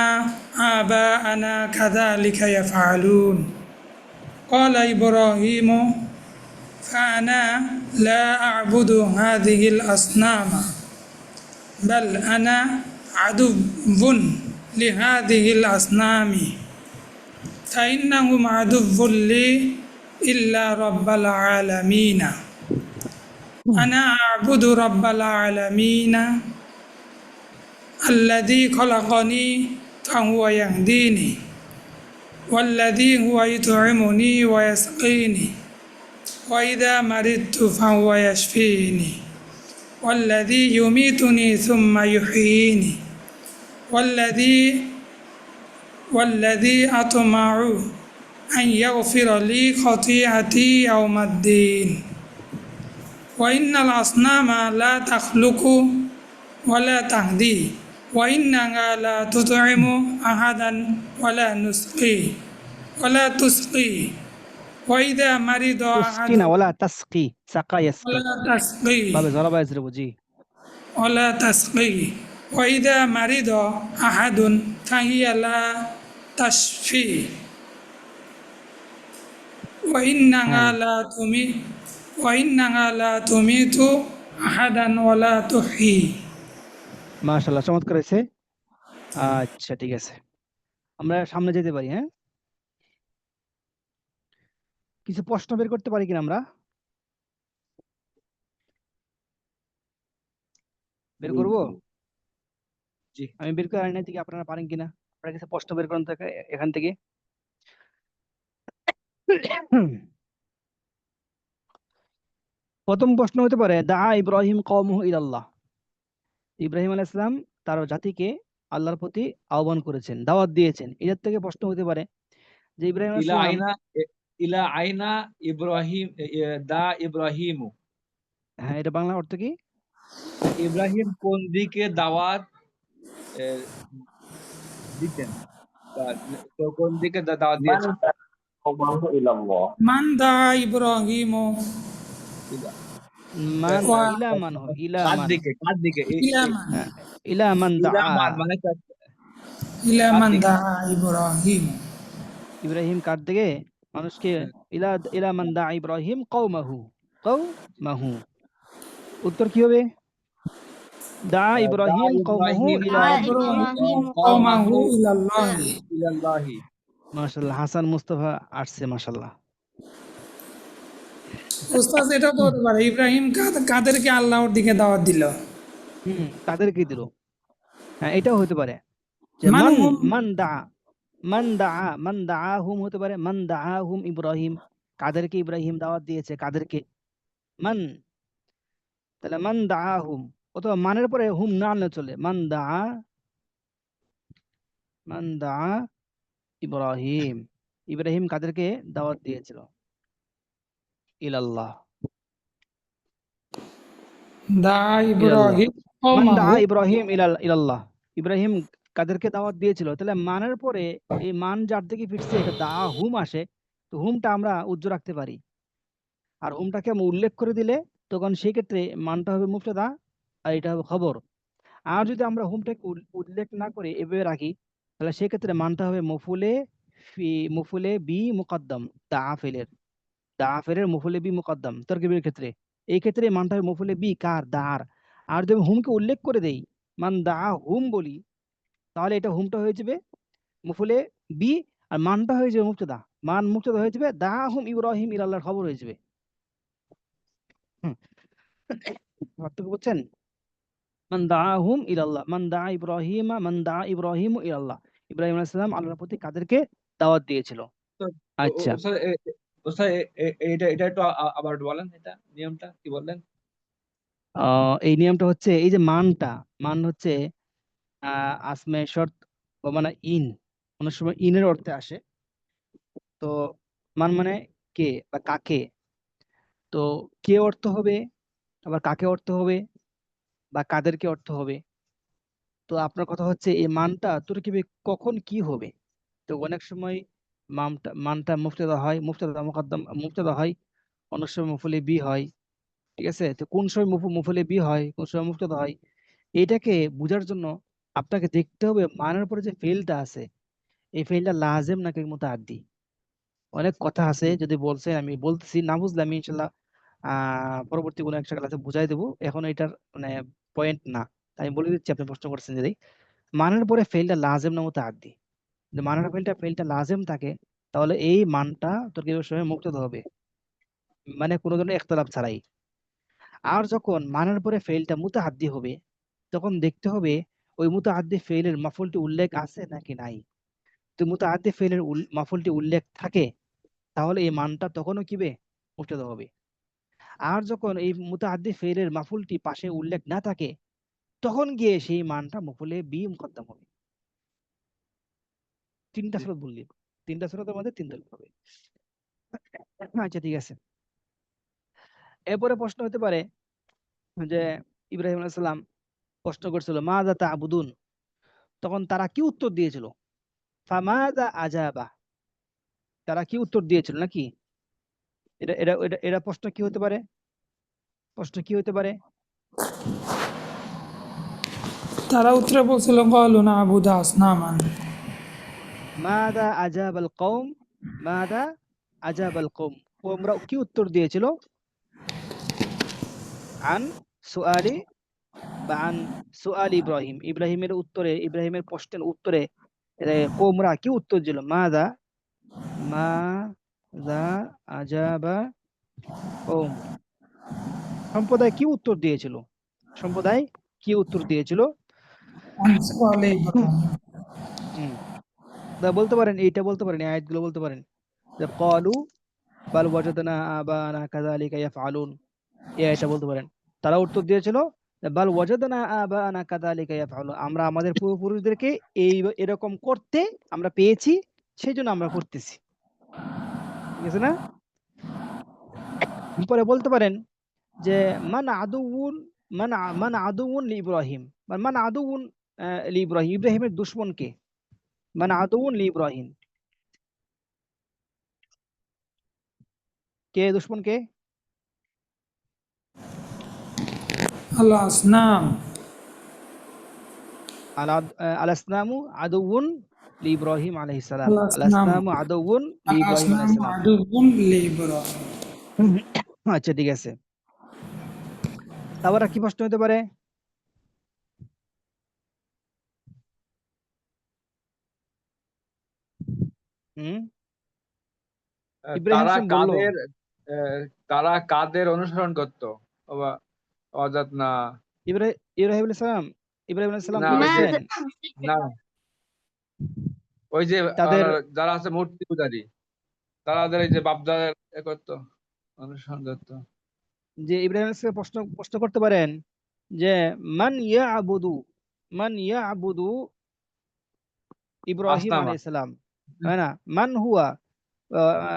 آباءنا كذلك يفعلون قال إبراهيم فأنا لا أعبد هذه الأصنام بل أنا عدو لهذه الأصنام فإنهم عدو لي إلا رب العالمين أنا أعبد رب العالمين الذي خلقني فهو يهديني والذي هو يطعمني ويسقيني وإذا مرضت فهو يشفيني والذي يميتني ثم يحييني والذي والذي أطمع أن يغفر لي خطيئتي يوم الدين وإن الأصنام لا تخلق ولا تهدي وإنها لا تطعم أحدا ولا تسقي وإذا مرض তুস্কি أحد না, ওলা তাসকি, সাকা ইয়াসকি, ولا تسقي বাবে জরাবা ইয়াজরিবু, জি। ولا تسقي وإذا مرض أحد فهي لا تشفي وإنها হ্যাঁ, لا تميت وإنها لا تميت أحدا ولا تحيي মাশাআল্লাহ, চমৎকার হয়েছে। আচ্ছা, ঠিক আছে, আমরা সামনে যেতে পারি। হ্যাঁ, কিছু প্রশ্ন বের করতে পারি কিনা আমরা? বের করব? জি। আমি বের করে আনি নাই থেকে আপনারা পারেন কিনা? আপনারা কিছু প্রশ্ন বের করেন তো এখান থেকে। প্রথম প্রশ্ন হতে পারে, দা ইব্রাহিম কওমুহু ইলাল্লাহ। ইব্রাহিম আলাইহিস সালাম তার জাতিকে আল্লাহর প্রতি আহ্বান করেছেন, দাওয়াত দিয়েছেন। এটার থেকে প্রশ্ন হতে পারে যে ইব্রাহিম আলাইহিস ইলা সালাম, আইনা ইলা আইনা ইব্রাহিম দা ইব্রাহিমু, হ্যাঁ, এটা বাংলা অর্থ কি? ইব্রাহিম কোন দিকে দাওয়াত এ, দিতেন, তো কোন দিকে দাওয়াত من দিয়েছেন? تقربه إلى الله. من دعا إبراهيم ইলা- মান و- ইলা মান হো, ইলা কার মান, দিকে, কার দিকে إلى من হ্যাঁ, ইলা মান ইলা দাআ। মান মানে إلى কার من দিকে? دعا إبراهيم ইব্রাহিম কার দিকে মানুষকে, হ্যাঁ, ইলা ইলা মান দা ইব্রাহিম কওমাহু, কওমাহু। উত্তর কি হবে? দা দা ইব্রাহিম কওমাহু ইব্রাহিম ইলা, إبراهيم قومه কওমাহু إلى الله ইলাল্লাহি। মাশাআল্লাহ, হাসান মুস্তাফা আসছে, মাশাআল্লাহ। উস্তাদ এটা তো হতে পারে ইব্রাহিম কাদেরকে আল্লাহর দিকে দাওয়াত দিল তাদেরকে দিল। হ্যাঁ, এটাও হতে পারে যে মান মান, হুম মান দা হুম হতে পারে, মান দা হুম ইব্রাহিম, কাদেরকে ইব্রাহিম দাওয়াত দিয়েছে, কাদেরকে, মান, তাহলে মান দা হুম, অথবা মানের পরে হুম না আনলে চলে, মান দা ইব্রাহিম, ইব্রাহিম কাদেরকে দাওয়াত দিয়েছিল, ইলাল্লাহ, দা ইলাল্লাহ, ইব্রাহিম মান দা কওমাহু ইব্রাহিম ইলাল্লাহ, ইব্রাহিম কাদেরকে দাওয়াত দিয়েছিল। তাহলে মানের পরে এই মান যার দিকে ফিরছে, এটা দা হুম আসে, তো হুমটা আমরা উজ্জ্ব রাখতে পারি। আর হুমটাকে আমরা উল্লেখ করে দিলে তখন সেই ক্ষেত্রে মানটা হবে মুবতাদা আর এটা হবে খবর। আর যদি আমরা হুমটাকে উল্লেখ না করে এভাবে রাখি, তাহলে সেক্ষেত্রে মানটা হবে মফুলে মফুলে বি মুকদ্দম, দা ফেলের মফুলে বি মুকদ্দম তরকিবের ক্ষেত্রে। এই ক্ষেত্রে মানটা হবে মফুলে বি কার, দার। আর যদি হুমকে উল্লেখ করে দেই, মান দা হুম বলি, তাহলে এটা হুমটা হয়ে যাবে মফুলে বি, আর মানটা হয়ে যাবে মুবতাদা, মান মুবতাদা হয়ে যাবে, দা হুম ইব্রাহিম ইলাল্লাহর খবর হয়ে যাবে। হুম, পার্থক্য বুঝছেন? মান দাআহুম ইলাল্লাহ, মান দা ইব্রাহিম ইলাল্লাহ, ইব্রাহিম আলাইহিস সালাম আল্লাহর প্রতি কাদেরকে দাওয়াত দিয়েছিল। তো আচ্ছা, স্যার স্যার এটা এটা একটু আবার একটু বলেন, এটা নিয়মটা কি বললেন? এই নিয়মটা হচ্ছে, এই যে মানটা, মান হচ্ছে আসমে শর্ত বা মানে ইন, অনেক সময় ইনের অর্থে আসে। তো মান মানে কে বা কাকে, তো কে অর্থ হবে, আবার কাকে অর্থ হবে, বা কাদেরকে অর্থ হবে। তো আপনার কথা হচ্ছে এই মানটা তোর কি কখন কি হবে। তো অনেক সময় মানটা মুফতাদা হয়, মুফতাদা মুকদ্দম মুফতাদা হয়, অনেক সময় মফুলে বি হয়। ঠিক আছে, তো কোন সময় মফুলে বি হয়, কোন সময় মুফতাদা হয়, এটাকে বোঝার জন্য আপনাকে দেখতে হবে মানের পরে যে ফেলটা আছে, এই ফেলটা লাজেম নাকি মুতাআদ্দি। অনেক কথা আছে, যদি বলছেন আমি বলতেছি, না বুঝলে আমি ইনশাল্লাহ পরবর্তী কোনো একটা ক্লাসে বুঝাই দেবো, এখন এটার মানে পয়েন্ট না। তাই আমি বলে দিচ্ছি, আপনি প্রশ্ন করছেন যদি মানের পরে ফেলটা লাজেম না মুতাআদ্দি, যদি মানের ফেলটা লাজেম থাকে, তাহলে এই মানটা তরকিবের সময় মুক্তদ হবে, মানে কোনো ধরনের ইখতিলাফ ছাড়াই। আর যখন মানের পরে ফেলটা মুতাআদ্দি হবে, তখন দেখতে হবে ওই মুতাআদ্দি ফেলের মাফুলটি উল্লেখ আছে নাকি নাই। যদি মুতাআদ্দি ফেলের মাফুলটি উল্লেখ থাকে তাহলে এই মানটা তখনও কিবে মুবতাদা হবে। আর যখন এই মুতাআদ্দি ফেলের মাফুলটি পাশে উল্লেখ না থাকে তখন গিয়ে সেই মানটা মফুলে বি মুকদ্দাম হবে। তিনটা জি। সুরত বললি, তিনটা সুরতের মধ্যে তিনটা হবে। আচ্ছা ঠিক আছে। এরপরে প্রশ্ন হতে পারে যে ইব্রাহিম আলাইহিস সালাম প্রশ্ন করছিল মাযা তা'বুদুন, তখন তারা কি উত্তর দিয়েছিল? ফামাযা আজাবা, তারা কি উত্তর দিয়েছিল নাকি? এটা প্রশ্ন কি হতে পারে? প্রশ্ন কি হতে পারে? তারা উত্তরে বলছিল ক্বালু না'বুদু আসনামান। মাযা আজাবাল কওম, মাযা আজাবাল কওম, কওমরা কি উত্তর দিয়েছিল? আন সুআলি বা আন সুআল ইব্রাহিম, ইব্রাহিমের উত্তরে, ইব্রাহিমের প্রশ্নের উত্তরে কওমরা কি উত্তর দিল? মাযা আজাবা কওম, সম্প্রদায় কি উত্তর দিয়েছিল? সম্প্রদায় কি উত্তর দিয়েছিল? আন সুআলি ইব্রাহিম। হুম, তা বলতে পারেন, এইটা বলতে পারেন, এই আয়াতগুলো বলতে পারেন যে ক্বালু বাল ওয়াজাদনা আবানা কাযালিকা ইয়াফআলুন, এই আয়াতটা বলতে পারেন। তারা উত্তর দিয়েছিল যে বাল ওয়াজাদনা আবানা কাযালিকা ইয়াফআলুন, আমরা আমাদের পূর্বপুরুষদেরকে এই এরকম করতে আমরা পেয়েছি, সেজন্য আমরা করতেছি। ঠিক আছে না? পরে বলতে পারেন যে মান আদুউন, মান আদুউন লি ইব্রাহিম, মান আদুউন লি ইব্রাহিম, ইব্রাহিমের দুশমন কে? মান আদুউন লি ইব্রাহিম, কে দুশমন কে? আল আসনাম। আল আসনামু আদুউন লি ইব্রাহিম আলাইহিস সালাম, আল আল আসনাম। আসনামু আদুউন লি আল ইব্রাহিম আসনাম আলাইহিস সালাম। আদুউন লিইব্রাহিম। আচ্ছা ঠিক আছে। তারপরে কি প্রশ্ন হতে পারে? হুম, ইব্রাহিম তারা আসলাম বলল কাদের তারা কাদের অনুসরণ করতো? অবা অজাত না, ইব্রাহিম আলাইহিস সালাম, ইব্রাহিম আলাইহিস সালাম না কি ওই যে, বলছেন? না ওই যে তাদের যারা আছে মূর্তি পূজারী, তাদের এই যে বাপদাদের করতো, অনুসরণ করতো। যে ইব্রাহিম আলাইহিস সালাম প্রশ্ন প্রশ্ন করতে পারেন যে মান ইয়াবুদু, মান ইয়াবুদু ইব্রাহিম আসনামা। আলাইহিস সালাম, তাই না? মান হুয়া,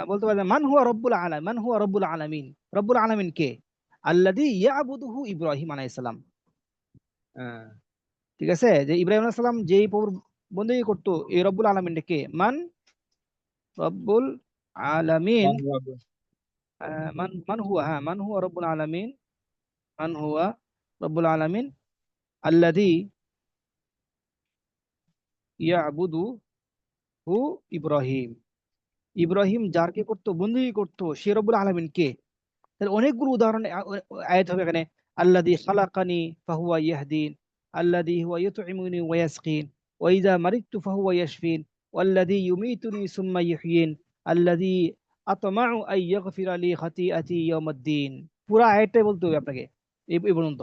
বলতে পারেন মান হুয়া রব্বুল আলামিন, মান হুয়া রব্বুল আলামিন, রব্বুল আলামিন কে? আল্লাযী ইয়াবুদুহু ইব্রাহিম আলাইহিস সালাম। হ্যাঁ, ঠিক আছে, যে ইব্রাহিম আলাইহিস সালাম যেই প্রভুর বন্দেগী করতো, এই রব্বুল আলামিন কে? মান রব্বুল আলামিন, মান হুয়া, হ্যাঁ মান হুয়া রব্বুল আলামিন, মান হুয়া রব্বুল আলামিন আল্লাযী ইয়াবুদুহু ইব্রাহিম, ইব্রাহিম যারকে করতো, বন্দেগী করতো, সে রব্বুল আলামিন কে? তাহলে অনেকগুলো উদাহরণ আয়াত হবে এখানে। আল্লাযী খালাকানি ফাহুয়া ইয়াহদিন, আল্লাযী হুয়া ইউতঈমুনি ওয়া ইয়াসকিন, ওয়া ইযা মারিদতু ফাহুয়া ইয়াশফিন, ওয়াল্লাযী ইউমীতুনি সুম্মা ইউহয়িন, আল্লাযী আতমাউ আন ইয়াগফিরা লি খাতিআতি ইয়াউমিদ্দিন। পুরা আয়াতটাই বলতে হবে আপনাকে এই পর্যন্ত।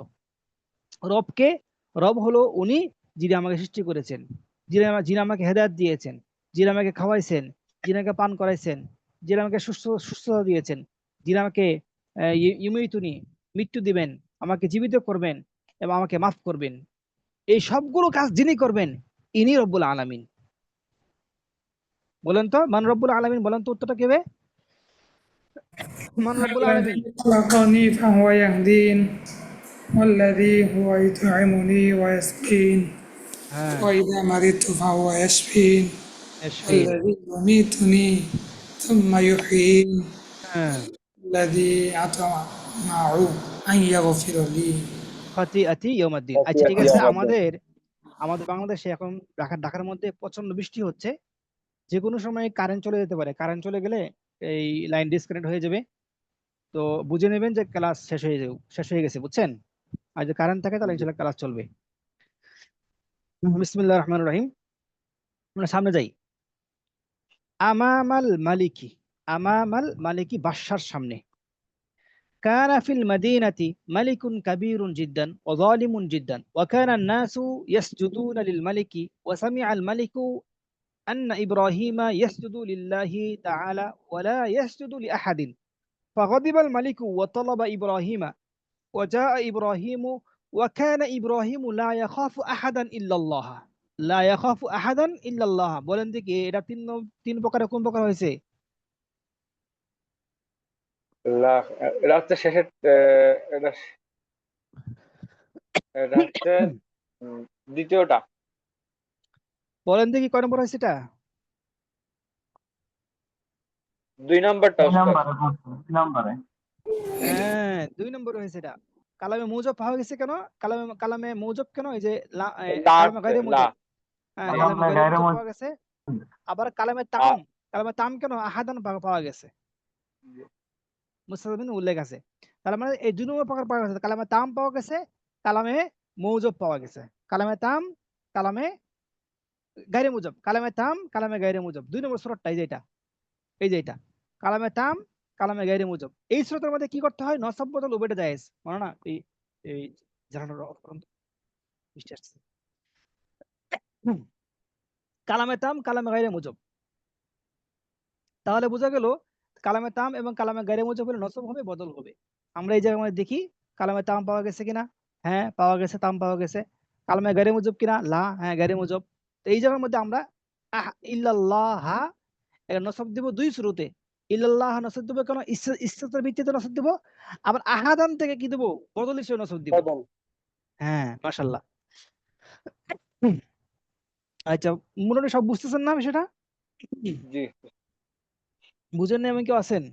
রবকে, রব হলো উনি যিনি আমাকে সৃষ্টি করেছেন, যিনি আমাকে হেদায়েত দিয়েছেন, যিনি আমাকে খাওয়াইছেন, যিনি আমাকে পান করাইছেন, যিনি আমাকে সুস্থতা দিয়েছেন, যিনি আমাকে ইউমিতুনি মৃত্যু দিবেন, আমাকে জীবিত করবেন এবং আমাকে মাফ করবেন, এই সবগুলো কাজ যিনি করবেন ইনি রব্বুল আলামিন। বলেন তো মান রব্বুল আলামিন, বলেন তো উত্তরটা কি হবে? মান রব্বুল আলামিন। الذي خلقني فهو يهدين والذي هو يطعمني ويسقين হ্যাঁ, وإذا مرضت فهو يشفين এশফিন। والذي يميتني ثم يحيين হ্যাঁ, الذي أطمع أن يغفر لي। খাতিআতি ইয়াউমিদ্দিন। আচ্ছা ঠিক খতিয়াতি আছে। আমাদের। আমাদের আমাদের বাংলাদেশে এখন ঢাকার মধ্যে প্রচন্ড বৃষ্টি হচ্ছে, যে কোনো সময় কারেন্ট চলে যেতে পারে। কারেন্ট চলে গেলে এই লাইন ডিসকানেক্ট হয়ে যাবে। তো বুঝে নেবেন যে ক্লাস শেষ হয়ে গেছে, বুঝছেন? আর যদি কারেন্ট থাকে তাহলে ইনশাআল্লাহ ক্লাস চলবে। বিসমিল্লাহির রহমানির রহিম, আমরা সামনে যাই। আমামাল মালিকি, আমামাল মালিকি বাদশার সামনে। কানা ফিল মাদিনাতি মালিকুন কাবীরুন জিদ্দান ওয়া যালিমুন জিদ্দান ওয়া কানা আন-নাসু ইয়াসজুদুনা লিল মালিকি ওয়া সামি'a আল মালিকু আন্না ইব্রাহিমা ইয়াসজুদু লিল্লাহি তাআলা ওয়া লা ইয়াসজুদু লিআহাদিন ফাগাদিবাল মালিকু ওয়া তালাবা ইব্রাহিমা ওয়া জাআ ইব্রাহিমু ওয়া কানা ইব্রাহিমু লা ইয়াখাফু আহাদান ইল্লাল্লাহ। লা ইয়াখাফু আহাদান ইল্লাল্লাহ, বলেন দেখি এটা তিন প্রকারে কোন প্রকার হয়েছে? এটা হচ্ছে শেষের এটা এটা হচ্ছে দ্বিতীয়টা। বলেন দেখি কয় নম্বর হয়েছে এটা? 2 নাম্বারটা উস্তাদ। হ্যাঁ, 2 নম্বর হয়েছে এটা। কালামে মুজব পাওয়া গেছে কেন? কালামে মুজব কেন? এই যে লা কালামে গায়রে লা মুজব। হ্যাঁ, কালামে গায়রে মুজব পাওয়া গেছে। আবার কালামে তাম কেন? আহাদান পাওয়া গেছে। মুস্তাফিন উল্লেখ আছে। তার মানে এই 2 নম্বর প্রকার পাওয়া গেছে। কালামে তাম পাওয়া গেছে, কালামে মৌজব পাওয়া গেছে। কালামে তাম, কালামে গায়রে মুজব। কালামে তাম, কালামে গায়রে মুজব। 2 নম্বর সূরাটা এই যে এটা। এই যে এটা। কালামে তাম, কালামে গায়রে মুজব। এই সূরাটার মধ্যে কি করতে হয়? নসব বদল উভয়টা জায়েজ। মানে না এই এই জানানোর বৃষ্টি আসছে। হুম। কালামে তাম, কালামে গায়রে মুজব। তাহলে বোঝা গেল কালামে তাম এবং কালামে গায়রে মুজব হলে নসব হবে, বদল হবে। আমরা এই জায়গায় মধ্যে দেখি কালামে তাম পাওয়া গেছে কিনা? হ্যাঁ পাওয়া গেছে, তাম পাওয়া গেছে। কালামে গায়রে মুজব কিনা? লা, হ্যাঁ গায়রে মুজব। তো এই জায়গার মধ্যে আমরা ইল্লাল্লাহ এটা নসব দিব 2 শুরুতে। ইল্লাল্লাহ নসব দিব কেন? ইস্তিতার ভিত্তিতে নসব দিব। আবার আহাদান থেকে কি দিব? বদল হিসেবে নসব দিব। বদল। হ্যাঁ, মাশাআল্লাহ। আচ্ছা, মোটামুটি সব বুঝতেছেন না বিষয়টা? জি। বুঝেন না এমন কেউ আছেন?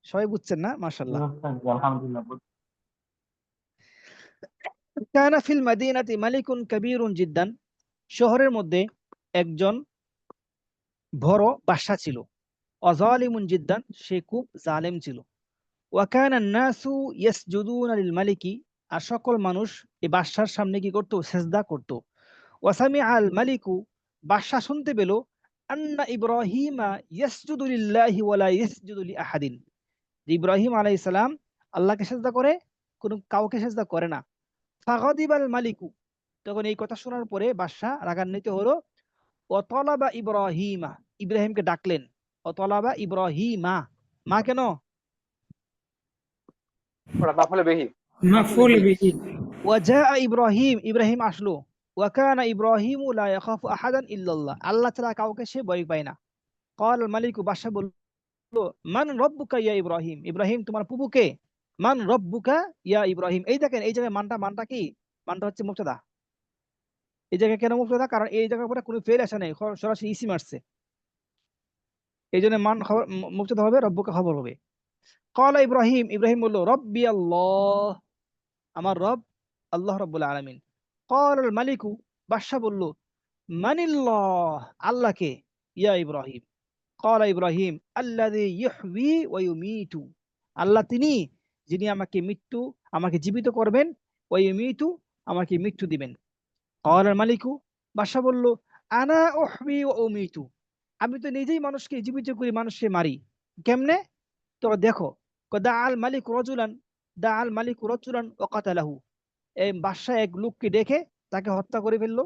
সবাই বুঝছেন না? মাশাআল্লাহ। আলহামদুলিল্লাহ। কানা ফিল মাদিনাতি মালিকুন কাবীরুন জিদ্দান। শহরের মধ্যে একজন বড় বাদশা ছিল। অজালিমুন জিদ্দান, সে খুব জালেম ছিল। ওয়া কানা নাসু ইয়াসজুদুনা লিল মালিকি, আর সকল মানুষ এই বাদশার সামনে কি করত? সেজদা করত। ওয়া সামিআ আল মালিকু, বাদশা শুনতে পেল, আন্না ইব্রাহিমা ইয়াসজুদু লিল্লাহি ওয়া লা ইয়াসজুদু লিআহাদিন, যে ইব্রাহিম আলাইহিস সালাম আল্লাহকে সেজদা করে, কাউকে সেজদা করে না। ফাগাদিবাল মালিকু, তখন এই কথা শোনার পরে বাদশা রাগান্বিত হলো। অতলাবা ইব্রাহিমা, ইব্রাহিমকে ডাকলেন। অতলাবা ইব্রাহিমা, মা কেন? ওটা তাহলে বেহি। মাফুল বিহি। ওয়াজা ইব্রাহিম, ইব্রাহিম আসলো। ওয়াকানা ইব্রাহিমু লা ইয়াখাফু আহাদান ইল্লাল্লাহ, আল্লাহ ছাড়া কাউকে সে ভয় পায় না। ক্বাল মালিকু, বাদশা বলল, মান রব্বুকা ইয়া ইব্রাহিম, ইব্রাহিম তোমার প্রভু কে? মান রব্বুকা ইয়া ইব্রাহিম। এই দেখেন এই জায়গায় মানটা কি? মানটা হচ্ছে মুবতাদা। এই জায়গায় কেন মুবতাদা? কারণ এই জায়গার পরে কোনো ফেল আসে নাই, সরাসরি ইসিম আসছে। এই জন্য মান মুবতাদা হবে, রব্বুকা খবর হবে। ক্বালা ইব্রাহিম, ইব্রাহিম বলল, রব্বি আল্লাহ, আমার রব আল্লাহ রাব্বুল আলামিন। ক্বাল আল মালিকু, বাদশা বলল, মানিল্লাহ, আল্লাহ কে? ইয়া ইব্রাহিম। ক্বালা ইব্রাহিম, আল্লাযী ইহয়ী ওয়া ইউমীতু, আল্লাহ তিনি যিনি আমাকে জীবিত করবেন, ওয়া ইউমীতু, আমাকে মৃত্যু দিবেন। ক্বালা আল মালিকু, বাদশা বলল, আনা উহয়ী ওয়া উমীতু, আমি তো নিজেই মানুষকে জীবিত করি, মানুষকে মারি। কেমনে? তো দেখো, দা আল মালিক রজুলান, দা আল মালিক রজুলান ওয়া কাতালাহু, এই বাদশা এক লোককে ডেকে তাকে হত্যা করে ফেললো।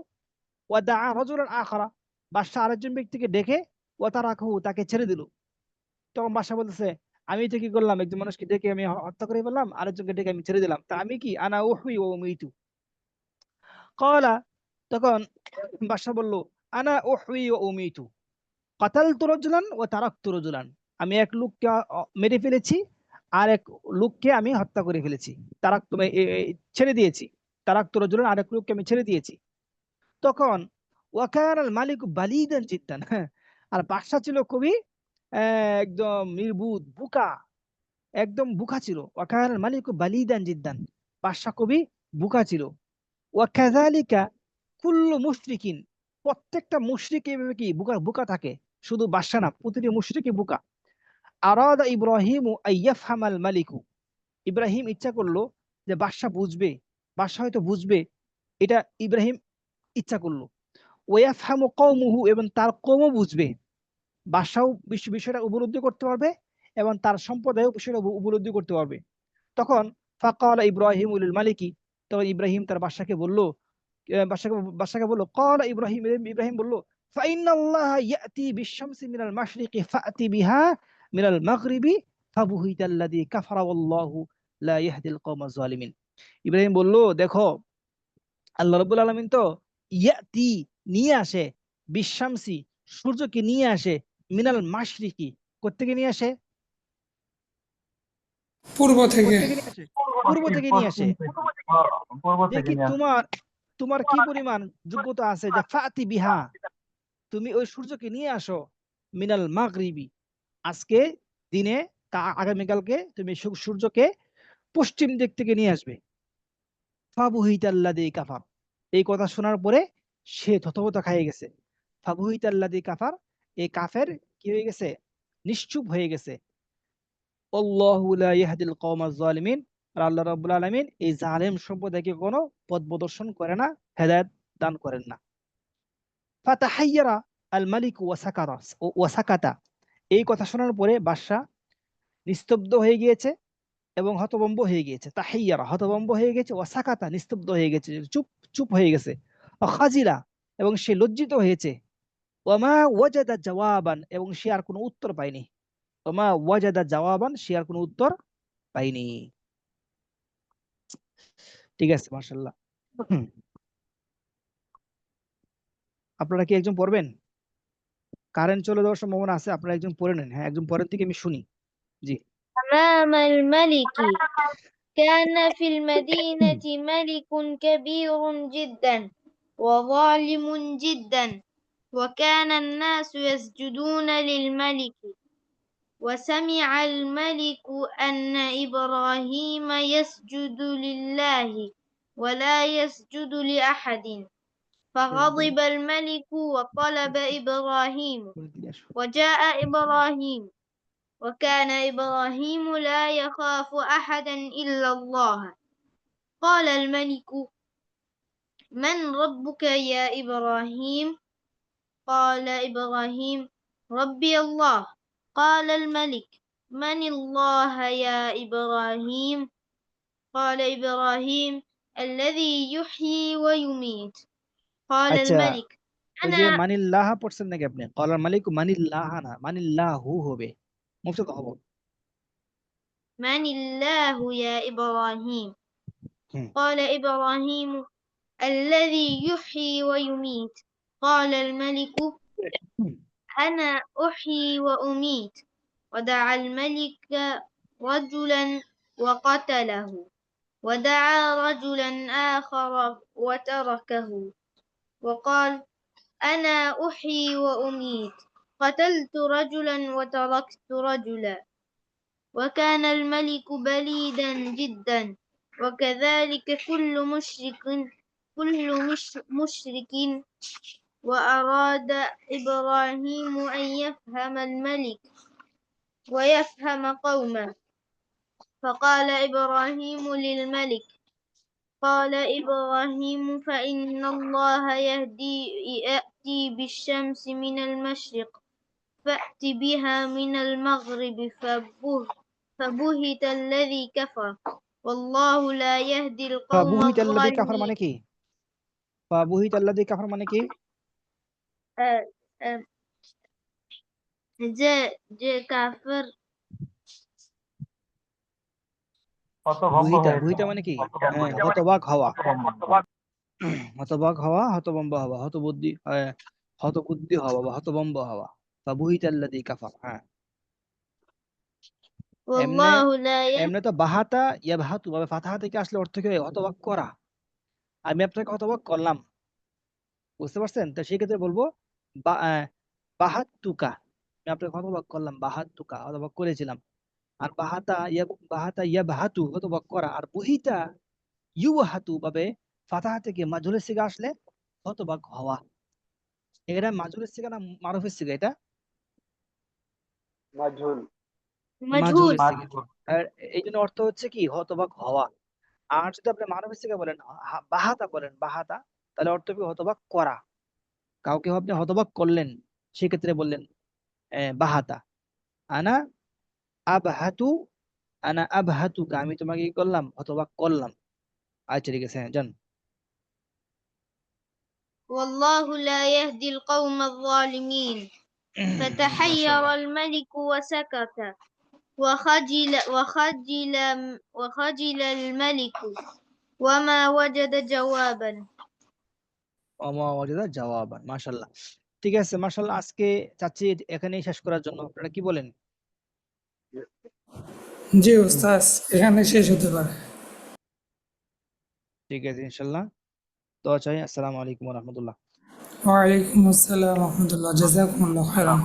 ওয়া দা রজুলান আখারা, বাদশা আরেকজন ব্যক্তিকে ডেকে ওয়া তারাকাহু, তাকে ছেড়ে দিল। তখন বাদশা বলতেছে, আমি তো কি করলাম? একজন মানুষকে ডেকে আমি হত্যা করে ফেললাম, আরেকজনকে ডেকে আমি ছেড়ে দিলাম, তা আমি কি? আনা উহয়ী ওয়া উমীতু। ক্বালা, তখন বাদশা বলল, আনা উহয়ী ওয়া উমীতু, কাতালতু রাজুলান ওয়া তারাকতু রাজুলান, আমি এক লোককে মেরে ফেলেছি, আর এক লোককে আমি হত্যা করে ফেলেছি। তারাকতু ছেড়ে দিয়েছি। তারাকতু রাজুলান, আর এক লোককে আমি ছেড়ে দিয়েছি। তখন ওয়াকানাল মালিক বালিদান জিদ্দান, আর বাদশা ছিল খুবই একদম নির্বুধ, বুকা, একদম বুকা ছিল। ওয়াকানাল মালিক বালিদান জিদ্দান, বাদশা খুবই বুকা ছিল। ওয়াকাযালিকা কুল্লু মুশরিকিন, প্রত্যেকটা মুশরিক এভাবে কি বুকা বুকা থাকে, শুধু বাদশা না, প্রতিটি মুশরিকই বুকা। আরাদা ইব্রাহিমু আইয়াফহামাল মালিকু, ইব্রাহিম ইচ্ছা করলো যে বাদশা বুঝবে, বাদশা হয়তো বুঝবে, এটা ইব্রাহিম ইচ্ছা করলো। ওয়াফহামু কওমুহু, এবং তার কওমও বুঝবে, বাদশাও বিষয়টা উপলব্ধি করতে পারবে এবং তার সম্প্রদায়ও বিষয়টা উপলব্ধি করতে পারবে। তখন ফাকালা ইব্রাহিম লিল মালিকি, তখন ইব্রাহিম তার বাদশাকে বলল, বাদশাকে বলল, ক্বালা ইব্রাহিম, ইব্রাহিম বলল, ফাইনাল্লাহা ইয়াতি বিশ-শামসি মিনাল মাশরিকি ফাতি বিহা মিনাল মাগরিবি ফাবুহিতাল্লাযী কাফারা ওয়াল্লাহু লা ইয়াহদিল কওমাজ জালিমিন। ইব্রাহিম বলল, দেখো, আল্লাহ রাব্বুল আলামিন তো ইয়াতি নিয়ে আসে, বিশ-শামসি সূর্যকে নিয়ে আসে, মিনাল মাশরিকি কোত্থেকে নিয়ে আসে? পূর্ব থেকে। কোত্থেকে নিয়ে আসে? পূর্ব থেকে নিয়ে আসে। দেখি তোমার তোমার কি পরিমাণ যোগ্যতা আছে যে ফাতি বিহা, তুমি ওই সূর্যকে নিয়ে আসো, মিনাল মাগরিবি, আজকে দিনে, তা আগামীকালকে তুমি সূর্যকে পশ্চিম দিক থেকে নিয়ে আসবে। ফাবুহিতাল্লাযী কাফার, এই কথা শোনার পরে সে থতমত খাইয়ে গেছে। ফাবুহিতাল্লাযী কাফার, এই কাফের কি হয়ে গেছে? নিশ্চুপ হয়ে গেছে। আল্লাহু লা ইয়াহদিল কওমাজ জালিমিন, আর আল্লাহ রাব্বুল আলামিন এই জালেম সম্প্রদায়কে কোনো পথ প্রদর্শন করে না, হেদায়েত দান করেন না। ফাতাহাইয়ারা আল মালিক ওয়াসাকাতা, এই কথা শোনার পরে বাদশা নিস্তব্ধ হয়ে গিয়েছে এবং হতভম্ব হয়ে গিয়েছে। তাহাইয়ারা, হতভম্ব হয়ে গেছে, ওয়াসাকাতা, নিস্তব্ধ হয়ে গেছে, চুপ চুপ হয়ে গেছে। খাজিলা, এবং সে লজ্জিত হয়েছে। ওয়ামা ওয়াজাদা জওয়াবান, এবং সে আর কোনো উত্তর পায়নি। ওয়ামা ওয়াজাদা জওয়াবান, সে আর কোনো উত্তর পায়নি। ঠিক আছে, মাশাআল্লাহ। আপনারা কি একজন পড়বেন? কারেন্ট চলে যাওয়ার সম্ভাবনা আছে, আপনারা একজন পড়ে নেন। হ্যাঁ, একজন পরের দিকে আমি শুনি। জি। أمام الملك كان في المدينة ملك كبير جدا وظالم جدا، وكان الناس يسجدون للملك. وسمع الملك أن إبراهيم يسجد لله ولا يسجد لأحد، فغضب الملك وطلب إبراهيم، وجاء إبراهيم، وكان إبراهيم لا يخاف أحدا إلا الله. قال الملك: من ربك يا إبراهيم؟ قال إبراهيم: ربي الله. قال الملك: من الله يا إبراهيم؟ قال إبراهيم: الذي يحيي ويميت. قال আচ্ছা, الملك: ওই যে أنا মানিল্লাহ পড়ছেন নাকি আপনি? কলার মালিক মানিল্লাহ না, মানিল্লাহু হবে, মুফতাদা হবে। من الله يا إبراهيم؟ হুম। قال إبراهيم: الذي يحيي ويميت. قال الملك: أنا أحيي وأميت. ودعا الملك رجلا وقتله، ودعا رجلا آخر وتركه، وقال: أنا أحيي وأميت. قتلت رجلا وتركت رجلا. وكان الملك بليدا جدا، وكذلك كل مشرك. وأراد إبراهيم أن يفهم الملك ويفهم قومه، فقال إبراهيم للملك: قال إبراهيم: فإن الله يأتي بالشمس من المشرق فأت بها من المغرب، فبهت الذي كفر والله لا يهدي القوم ফাবুহিতাল্লাযী কাফার الظالمين. মানে কি? ফাবুহিতাল্লাযী কাফার মানে কি? آه، آه، যে যে কাফের বুহিতা, বুহিতা মানে কি? হ্যাঁ, হতবাক হওয়া, হতবাক হওয়া, হতভম্ব হওয়া, হতবুদ্ধি হওয়া বা হতভম্ব হওয়া। ফাবুহিতাল্লাযী কাফার। হ্যাঁ, এমনে والله لا يهدي. এমনে তো বাহাতা ইয়াবহাতু ভাবে ফাতাহা থেকে আসলে অর্থ কি হয়? হতবাক করা। আমি আপনাকে হতবাক করলাম, বুঝতে পারছেন? তো সেই ক্ষেত্রে বলবো বাহাত্তুকা, আমি আপনাকে হতবাক করলাম, বাহাত্তুকা, হতবাক করেছিলাম। আর বাহাতা ইয়াবহাতু, হতবাক করা। আর বুহিতা ইউবহাতু ভাবে ফাতাহা থেকে মাজহুরের সিগা আসলে হতবাক হওয়া। এটা মাজহুরের সিগা না মারুফের সিগা? এটা মাজহুল। مجهول. মাজহুরের সিগা। আর এই জন্য অর্থ হচ্ছে কি? হতবাক হওয়া। আর যদি আপনি মারুফের সিগা বলেন, বাহাতা বলেন, বাহাতা, তাহলে অর্থ কি? হতবাক করা। কাউকে আপনি হতবাক করলেন, সেক্ষেত্রে বললেন বাহাতা। আনা আবহাতু আনা আবহাতুকা, আমি তোমাকে কি করলাম অথবা করলাম। আচ্ছা ঠিক আছে, হ্যাঁ যান। والله لا يهدي القوم الظالمين. فتحير মাশাআল্লাহ। الملك وسكت وخجل الملك وما وجد جوابا. ওমা ওয়াজাদা জাওয়াবান, মাশাআল্লাহ। ঠিক আছে মাশাআল্লাহ, আজকে চাচ্ছি এখানেই শেষ করার জন্য, আপনারা কি বলেন? জি ওস্তাদ, এখানে শেষ হতে পারে। ঠিক আছে ইনশাআল্লাহ, দোয়া চাই। আসসালামু আলাইকুম ওয়া রাহমাতুল্লাহ। ওয়ালাইকুম আসসালাম রহমতুল্লাহ, জাযাকুমুল্লাহ খাইরান।